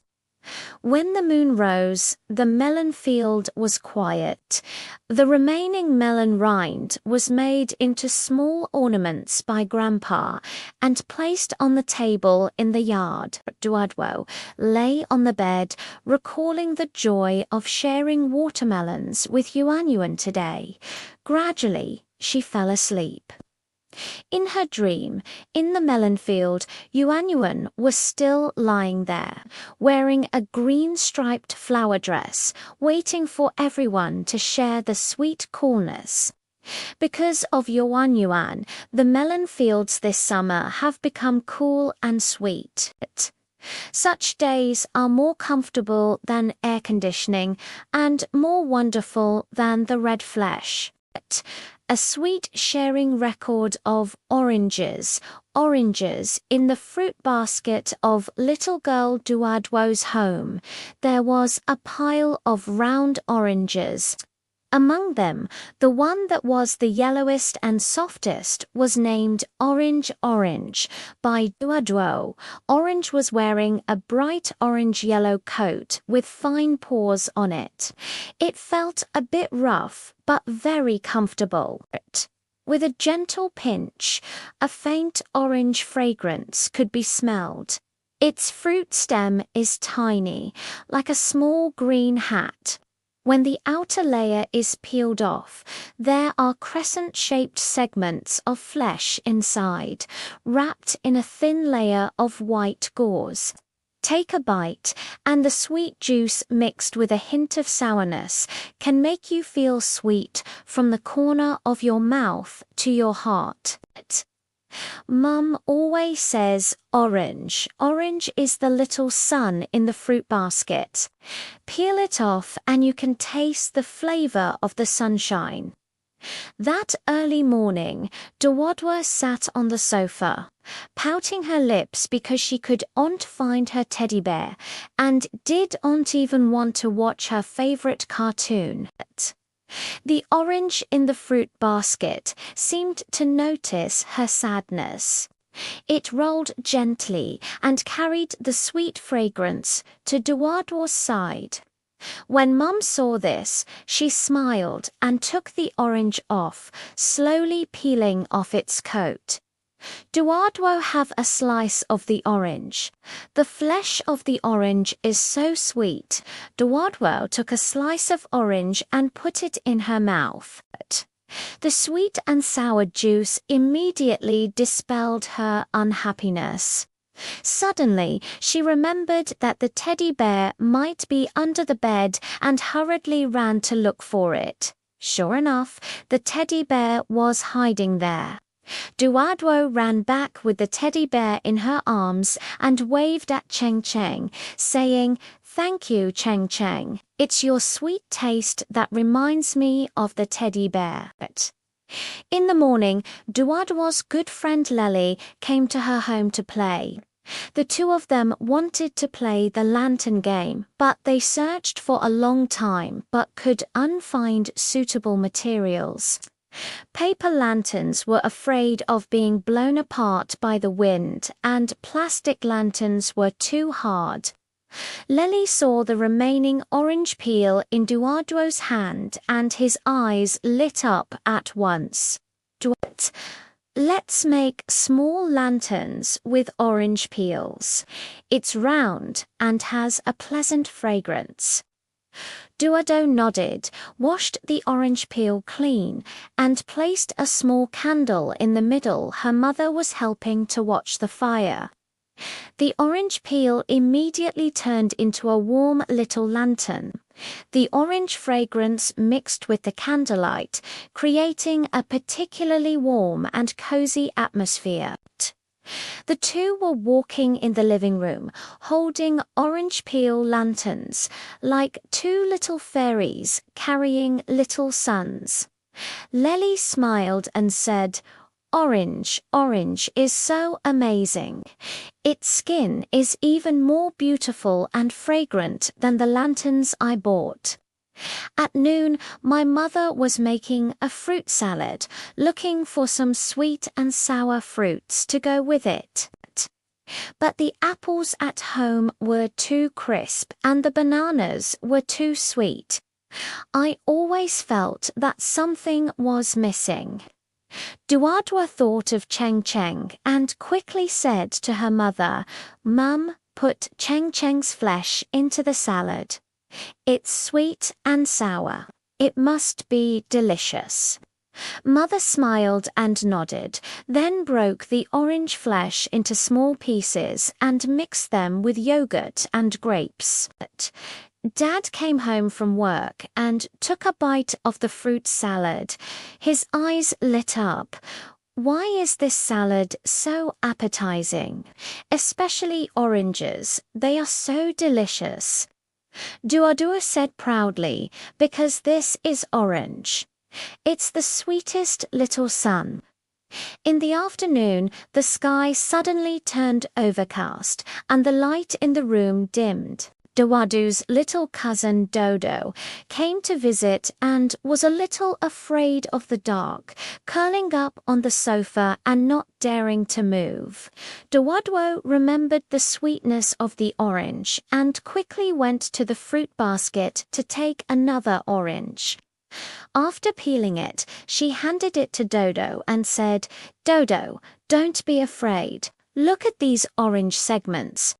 When the moon rose, the melon field was quiet. The remaining melon rind was made into small ornaments by Grandpa and placed on the table in the yard. Duadwo lay on the bed, recalling the joy of sharing watermelons with Yuan today. Gradually, she fell asleep. In her dream, in the melon field, Yuan was still lying there, wearing a green-striped flower dress, waiting for everyone to share the sweet coolness. Because of Yuan, the melon fields this summer have become cool and sweet. Such days are more comfortable than air conditioning and more wonderful than the red flesh. A sweet sharing record of oranges in the fruit basket of little girl Duadwo's home. There was a pile of round oranges. Among them, the one that was the yellowest and softest was named Orange by Duadwo. Orange was wearing a bright orange-yellow coat with fine paws on it. It felt a bit rough, but very comfortable. With a gentle pinch, a faint orange fragrance could be smelled. Its fruit stem is tiny, like a small green hat. When the outer layer is peeled off, there are crescent-shaped segments of flesh inside, wrapped in a thin layer of white gauze. Take a bite, and the sweet juice mixed with a hint of sourness can make you feel sweet from the corner of your mouth to your heart. Mum always says orange. Orange is the little sun in the fruit basket. Peel it off and you can taste the flavor of the sunshine. That early morning, Duadwa sat on the sofa, pouting her lips because she couldn't find her teddy bear and didn't even want to watch her favorite cartoon. The orange in the fruit basket seemed to notice her sadness. It rolled gently and carried the sweet fragrance to Duardo's side. When Mum saw this, she smiled and took the orange off, slowly peeling off its coat. Duardo have a slice of the orange. The flesh of the orange is so sweet. Duardo took a slice of orange and put it in her mouth. The sweet and sour juice immediately dispelled her unhappiness. Suddenly, she remembered that the teddy bear might be under the bed and hurriedly ran to look for it. Sure enough, the teddy bear was hiding there. Duardo ran back with the teddy bear in her arms and waved at Cheng Cheng, saying, "Thank you, Cheng Cheng. It's your sweet taste that reminds me of the teddy bear." In the morning, Duardo's good friend Lely came to her home to play. The two of them wanted to play the lantern game, but they searched for a long time but could unfind suitable materials. Paper lanterns were afraid of being blown apart by the wind, and plastic lanterns were too hard. Lely saw the remaining orange peel in Duardo's hand and his eyes lit up at once. "Let's make small lanterns with orange peels. It's round and has a pleasant fragrance." Duardo nodded, washed the orange peel clean, and placed a small candle in the middle. Her mother was helping to watch the fire. The orange peel immediately turned into a warm little lantern. The orange fragrance mixed with the candlelight, creating a particularly warm and cozy atmosphere. The two were walking in the living room, holding orange peel lanterns, like two little fairies carrying little suns. Lely smiled and said, "Orange is so amazing. Its skin is even more beautiful and fragrant than the lanterns I bought." At noon, my mother was making a fruit salad, looking for some sweet and sour fruits to go with it. But the apples at home were too crisp and the bananas were too sweet. I always felt that something was missing. Duardo thought of Cheng Cheng and quickly said to her mother, "Mum, put Cheng Cheng's flesh into the salad. It's sweet and sour. It must be delicious." Mother smiled and nodded, then broke the orange flesh into small pieces and mixed them with yogurt and grapes. Dad came home from work and took a bite of the fruit salad. His eyes lit up. "Why is this salad so appetizing? Especially oranges. They are so delicious." Duardo said proudly, "Because this is orange. It's the sweetest little sun." In the afternoon, the sky suddenly turned overcast and the light in the room dimmed. Duardo's little cousin Dodo came to visit and was a little afraid of the dark, curling up on the sofa and not daring to move. Duardo remembered the sweetness of the orange and quickly went to the fruit basket to take another orange. After peeling it, she handed it to Dodo and said, "Dodo, don't be afraid. Look at these orange segments.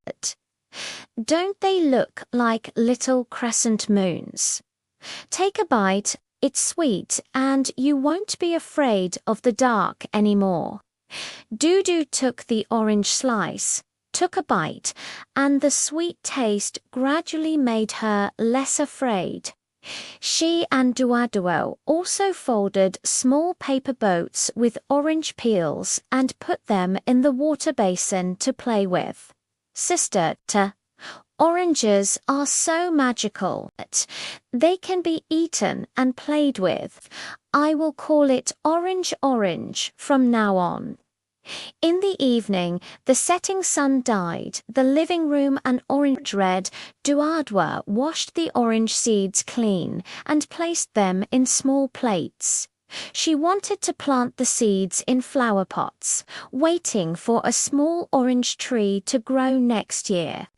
Don't they look like little crescent moons? Take a bite, it's sweet, and you won't be afraid of the dark anymore." Dudu took the orange slice, took a bite, and the sweet taste gradually made her less afraid. She and Duardo also folded small paper boats with orange peels and put them in the water basin to play with. "Sister, oranges are so magical. They can be eaten and played with. I will call it orange from now on." In the evening, the setting sun dyed the living room an orange red. Duardo washed the orange seeds clean and placed them in small plates. She wanted to plant the seeds in flower pots, waiting for a small orange tree to grow next year.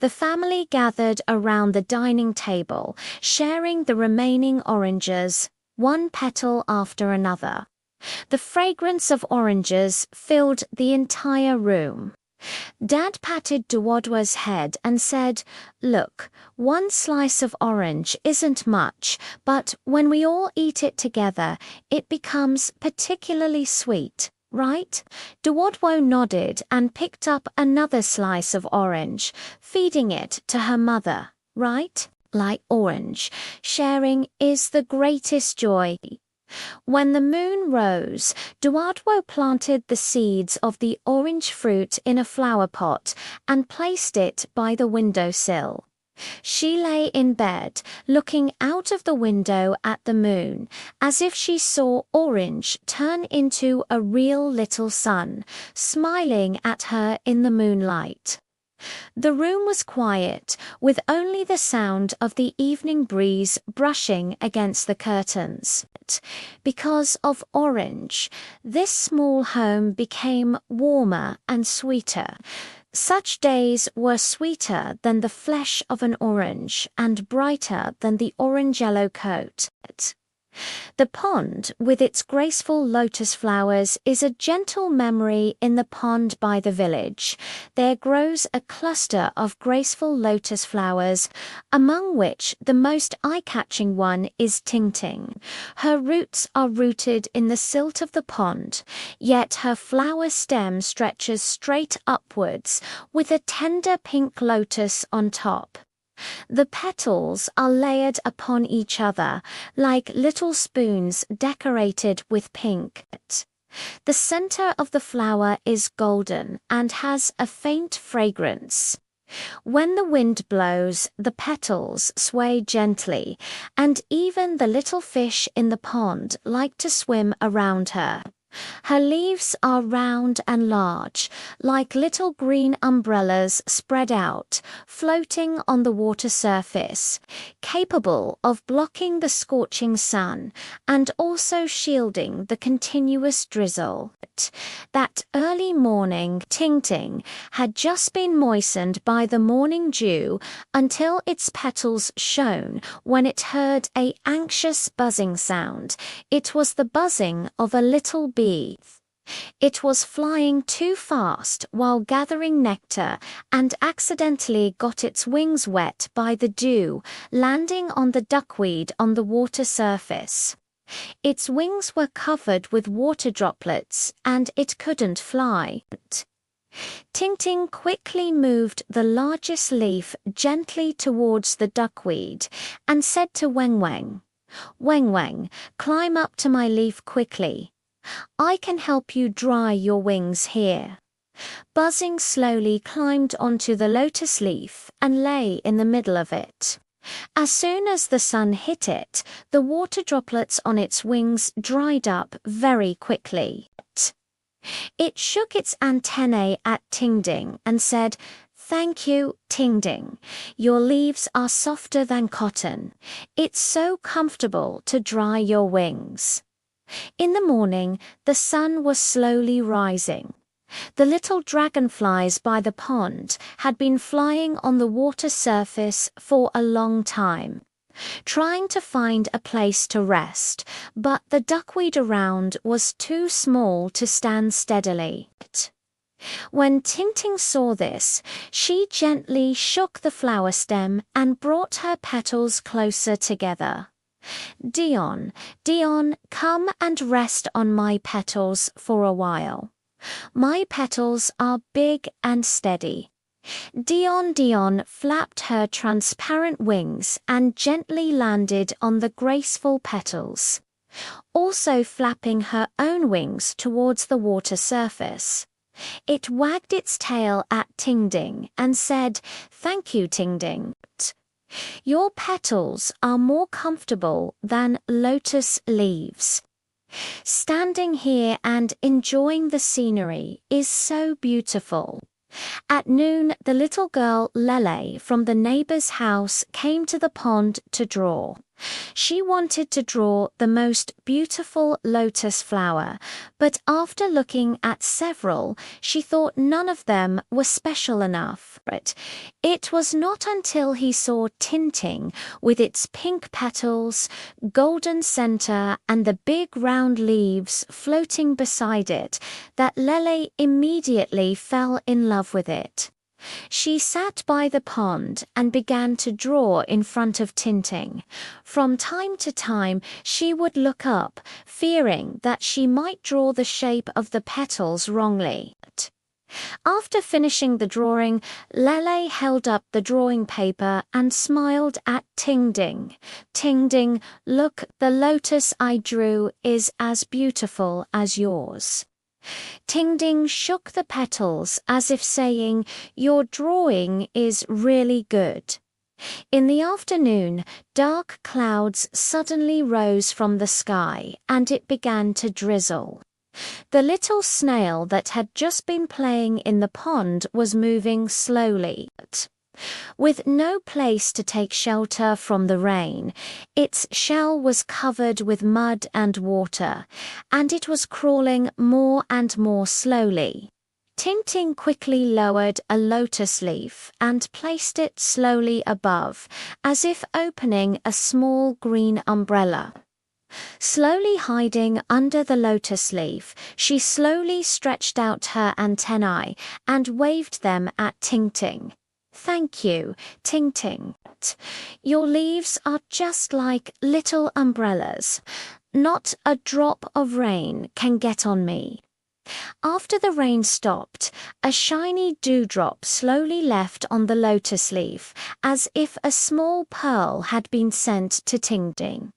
The family gathered around the dining table, sharing the remaining oranges, one petal after another. The fragrance of oranges filled the entire room. Dad patted Duwadwa's head and said, "Look, one slice of orange isn't much, but when we all eat it together, it becomes particularly sweet, right?" Duwadwa nodded and picked up another slice of orange, feeding it to her mother. "Right? Like orange, sharing is the greatest joy." When the moon rose, Duwadwa planted the seeds of the orange fruit in a flower pot and placed it by the windowsill. She lay in bed, looking out of the window at the moon, as if she saw orange turn into a real little sun, smiling at her in the moonlight. The room was quiet, with only the sound of the evening breeze brushing against the curtains. Because of orange, this small home became warmer and sweeter. Such days were sweeter than the flesh of an orange and brighter than the orange-yellow coat. The pond, with its graceful lotus flowers, is a gentle memory. In the pond by the village, there grows a cluster of graceful lotus flowers, among which the most eye-catching one is Ting Ting. Her roots are rooted in the silt of the pond, yet her flower stem stretches straight upwards, with a tender pink lotus on top. The petals are layered upon each other, like little spoons decorated with pink. The center of the flower is golden and has a faint fragrance. When the wind blows, the petals sway gently, and even the little fish in the pond like to swim around her. Her leaves are round and large, like little green umbrellas spread out, floating on the water surface, capable of blocking the scorching sun and also shielding the continuous drizzle. That early morning, Ting Ting had just been moistened by the morning dew until its petals shone when it heard an anxious buzzing sound. It was the buzzing of a little bee. It was flying too fast while gathering nectar and accidentally got its wings wet by the dew, landing on the duckweed on the water surface. Its wings were covered with water droplets and it couldn't fly. Ting Ting quickly moved the largest leaf gently towards the duckweed and said to Weng Weng, "Weng Weng, climb up to my leaf quickly. I can help you dry your wings here." Buzzing slowly climbed onto the lotus leaf and lay in the middle of it. As soon as the sun hit it, the water droplets on its wings dried up very quickly. It shook its antennae at Ting Ting and said, "Thank you, Ting Ting. Your leaves are softer than cotton. It's so comfortable to dry your wings." In the morning, the sun was slowly rising. The little dragonflies by the pond had been flying on the water surface for a long time, trying to find a place to rest, but the duckweed around was too small to stand steadily. When Ting Ting saw this, she gently shook the flower stem and brought her petals closer together. Dion, Dion, come and rest on my petals for a while. My petals are big and steady." Dion Dion flapped her transparent wings and gently landed on the graceful petals, also flapping her own wings towards the water surface. It wagged its tail at Ting Ting and said, "Thank you, Ting Ting. Your petals are more comfortable than lotus leaves. Standing here and enjoying the scenery is so beautiful." At noon, the little girl Lele from the neighbor's house came to the pond to draw. She wanted to draw the most beautiful lotus flower, but after looking at several, she thought none of them were special enough. It was not until he saw tinting with its pink petals, golden center, and the big round leaves floating beside it that Lele immediately fell in love with it. She sat by the pond and began to draw in front of tinting. From time to time, she would look up, fearing that she might draw the shape of the petals wrongly. After finishing the drawing, Lele held up the drawing paper and smiled at Ting-ding. Ting-ding, look, the lotus I drew is as beautiful as yours. Ting-ding shook the petals as if saying, "Your drawing is really good." In the afternoon, dark clouds suddenly rose from the sky and it began to drizzle. The little snail that had just been playing in the pond was moving slowly. With no place to take shelter from the rain, its shell was covered with mud and water, and it was crawling more and more slowly. Ting-ting quickly lowered a lotus leaf and placed it slowly above, as if opening a small green umbrella. Slowly hiding under the lotus leaf, she slowly stretched out her antennae and waved them at Ting-ting. "Thank you, Ting-ting. Your leaves are just like little umbrellas. Not a drop of rain can get on me." After the rain stopped, a shiny dewdrop slowly left on the lotus leaf, as if a small pearl had been sent to Ting-ting.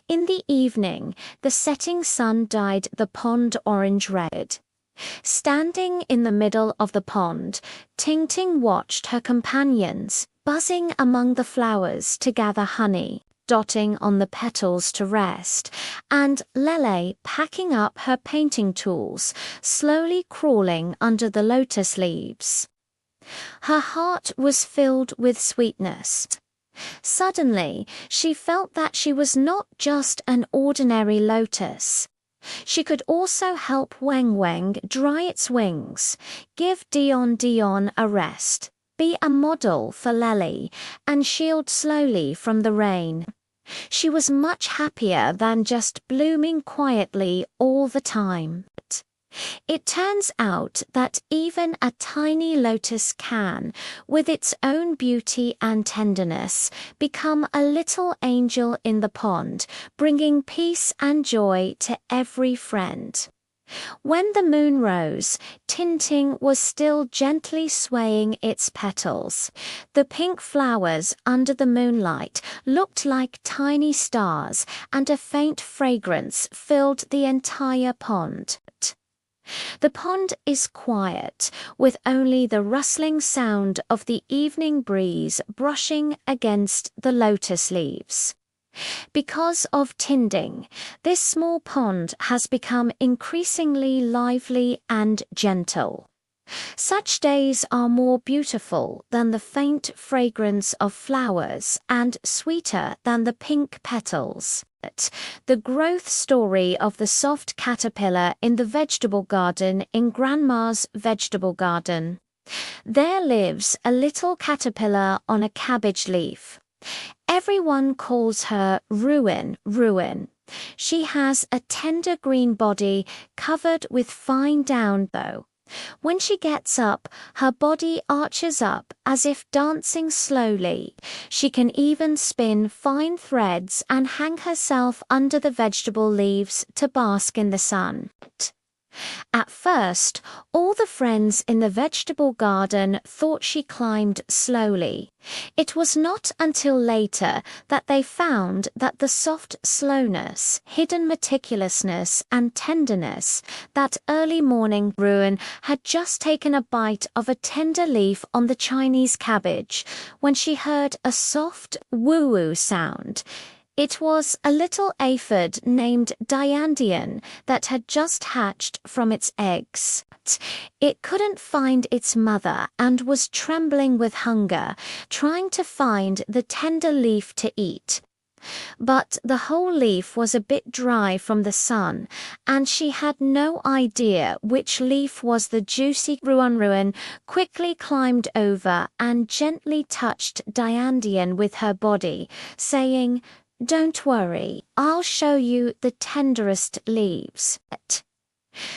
In the evening, the setting sun dyed the pond orange-red. Standing in the middle of the pond, Ting-ting watched her companions buzzing among the flowers to gather honey, dotting on the petals to rest, and Lele packing up her painting tools, slowly crawling under the lotus leaves. Her heart was filled with sweetness. Suddenly, she felt that she was not just an ordinary lotus. She could also help Weng Weng dry its wings, give Dion Dion a rest, be a model for Lele, and shield slowly from the rain. She was much happier than just blooming quietly all the time. It turns out that even a tiny lotus can, with its own beauty and tenderness, become a little angel in the pond, bringing peace and joy to every friend. When the moon rose, Ting-ting was still gently swaying its petals. The pink flowers under the moonlight looked like tiny stars, and a faint fragrance filled the entire pond. The pond is quiet, with only the rustling sound of the evening breeze brushing against the lotus leaves. Because of Ting-ting, this small pond has become increasingly lively and gentle. Such days are more beautiful than the faint fragrance of flowers and sweeter than the pink petals. The growth story of the soft caterpillar in the vegetable garden in Grandma's vegetable garden. There lives a little caterpillar on a cabbage leaf. Everyone calls her Ruin, Ruin. She has a tender green body covered with fine down though. When she gets up, her body arches up as if dancing slowly. She can even spin fine threads and hang herself under the vegetable leaves to bask in the sun. At first, all the friends in the vegetable garden thought she climbed slowly. It was not until later that they found that the soft slowness, hidden meticulousness, and tenderness, that early morning Ruin had just taken a bite of a tender leaf on the Chinese cabbage when she heard a soft woo-woo sound. It was a little aphid named Diandian that had just hatched from its eggs. It couldn't find its mother and was trembling with hunger, trying to find the tender leaf to eat. But the whole leaf was a bit dry from the sun, and she had no idea which leaf was the juicy. Ruan quickly climbed over and gently touched Diandian with her body, saying, "Don't worry, I'll show you the tenderest leaves."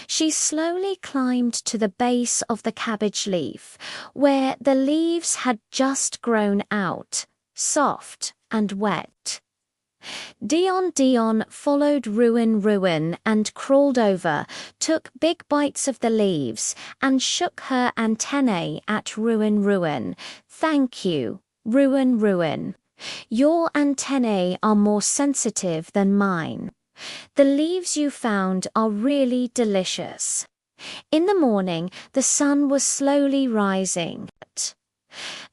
She slowly climbed to the base of the cabbage leaf, where the leaves had just grown out, soft and wet. Dion followed Ruin and crawled over, took big bites of the leaves, and shook her antennae at Ruin. "Thank you, Ruin. Your antennae are more sensitive than mine. The leaves you found are really delicious." In the morning, the sun was slowly rising.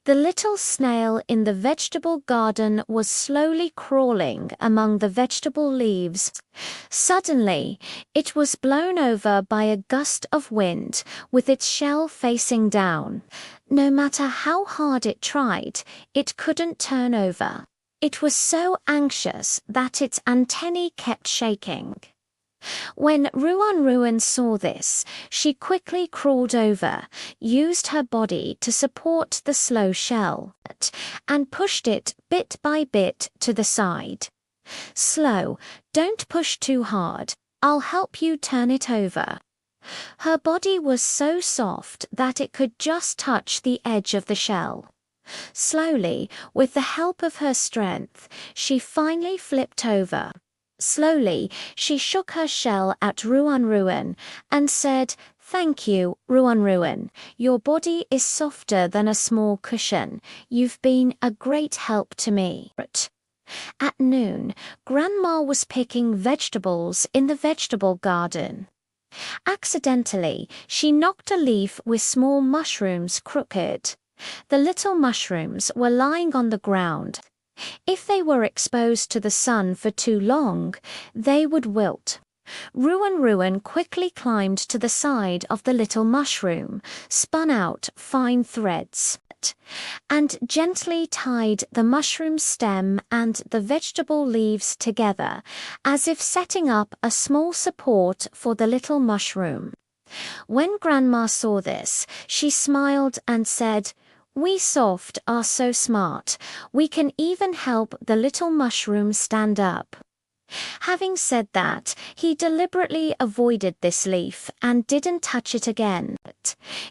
The little snail in the vegetable garden was slowly crawling among the vegetable leaves. Suddenly, it was blown over by a gust of wind, with its shell facing down. No matter how hard it tried, it couldn't turn over. It was so anxious that its antennae kept shaking. When Ruin saw this, she quickly crawled over, used her body to support the slow shell, and pushed it bit by bit to the side. "Slow, don't push too hard. I'll help you turn it over." Her body was so soft that it could just touch the edge of the shell. Slowly, with the help of her strength, she finally flipped over. Slowly, she shook her shell at Ruin and said, "Thank you, Ruin. Your body is softer than a small cushion. You've been a great help to me." At noon, Grandma was picking vegetables in the vegetable garden. Accidentally, she knocked a leaf with small mushrooms crooked. The little mushrooms were lying on the ground. If they were exposed to the sun for too long, they would wilt. Ruin quickly climbed to the side of the little mushroom, spun out fine threads, and gently tied the mushroom stem and the vegetable leaves together, as if setting up a small support for the little mushroom. When Grandma saw this, she smiled and said, "We soft are so smart, we can even help the little mushroom stand up." Having said that, he deliberately avoided this leaf and didn't touch it again.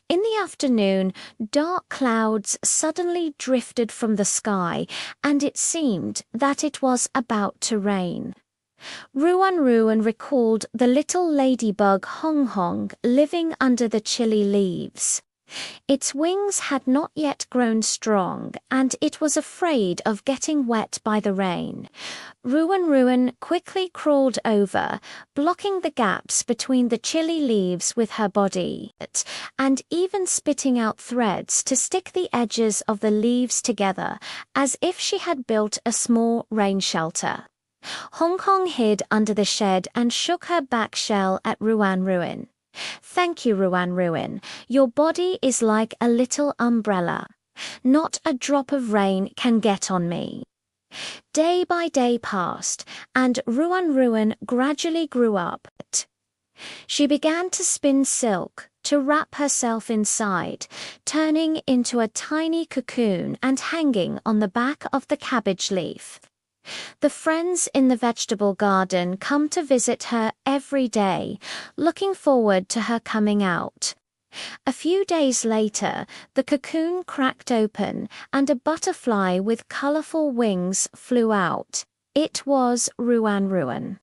In the afternoon, dark clouds suddenly drifted from the sky, and it seemed that it was about to rain. Ruin recalled the little ladybug Hong living under the chilly leaves. Its wings had not yet grown strong, and it was afraid of getting wet by the rain. Ruin quickly crawled over, blocking the gaps between the chilly leaves with her body, and even spitting out threads to stick the edges of the leaves together, as if she had built a small rain shelter. Hong hid under the shed and shook her back shell at Ruin. "Thank you, Ruin. Your body is like a little umbrella. Not a drop of rain can get on me." Day by day passed, and Ruin gradually grew up. She began to spin silk, to wrap herself inside, turning into a tiny cocoon and hanging on the back of the cabbage leaf. The friends in the vegetable garden come to visit her every day, looking forward to her coming out. A few days later, the cocoon cracked open and a butterfly with colorful wings flew out. It was Ruin.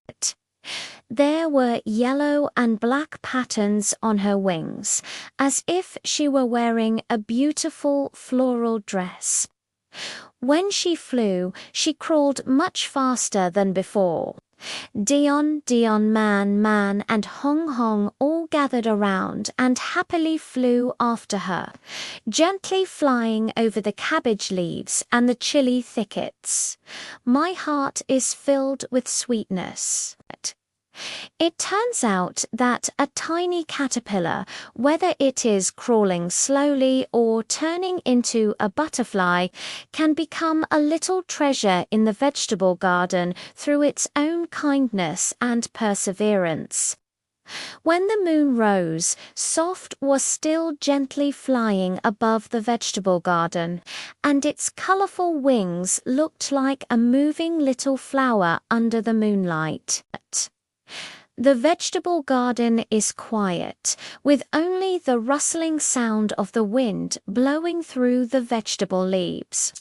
There were yellow and black patterns on her wings, as if she were wearing a beautiful floral dress. When she flew, she crawled much faster than before. Dion, Man, and Hong all gathered around and happily flew after her, gently flying over the cabbage leaves and the chilly thickets. My heart is filled with sweetness. It turns out that a tiny caterpillar, whether it is crawling slowly or turning into a butterfly, can become a little treasure in the vegetable garden through its own kindness and perseverance. When the moon rose, Soft was still gently flying above the vegetable garden, and its colorful wings looked like a moving little flower under the moonlight. The vegetable garden is quiet, with only the rustling sound of the wind blowing through the vegetable leaves.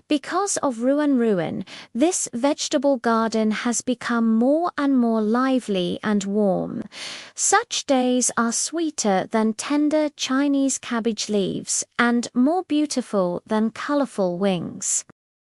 Because of Ruan, this vegetable garden has become more and more lively and warm. Such days are sweeter than tender Chinese cabbage leaves and more beautiful than colorful wings.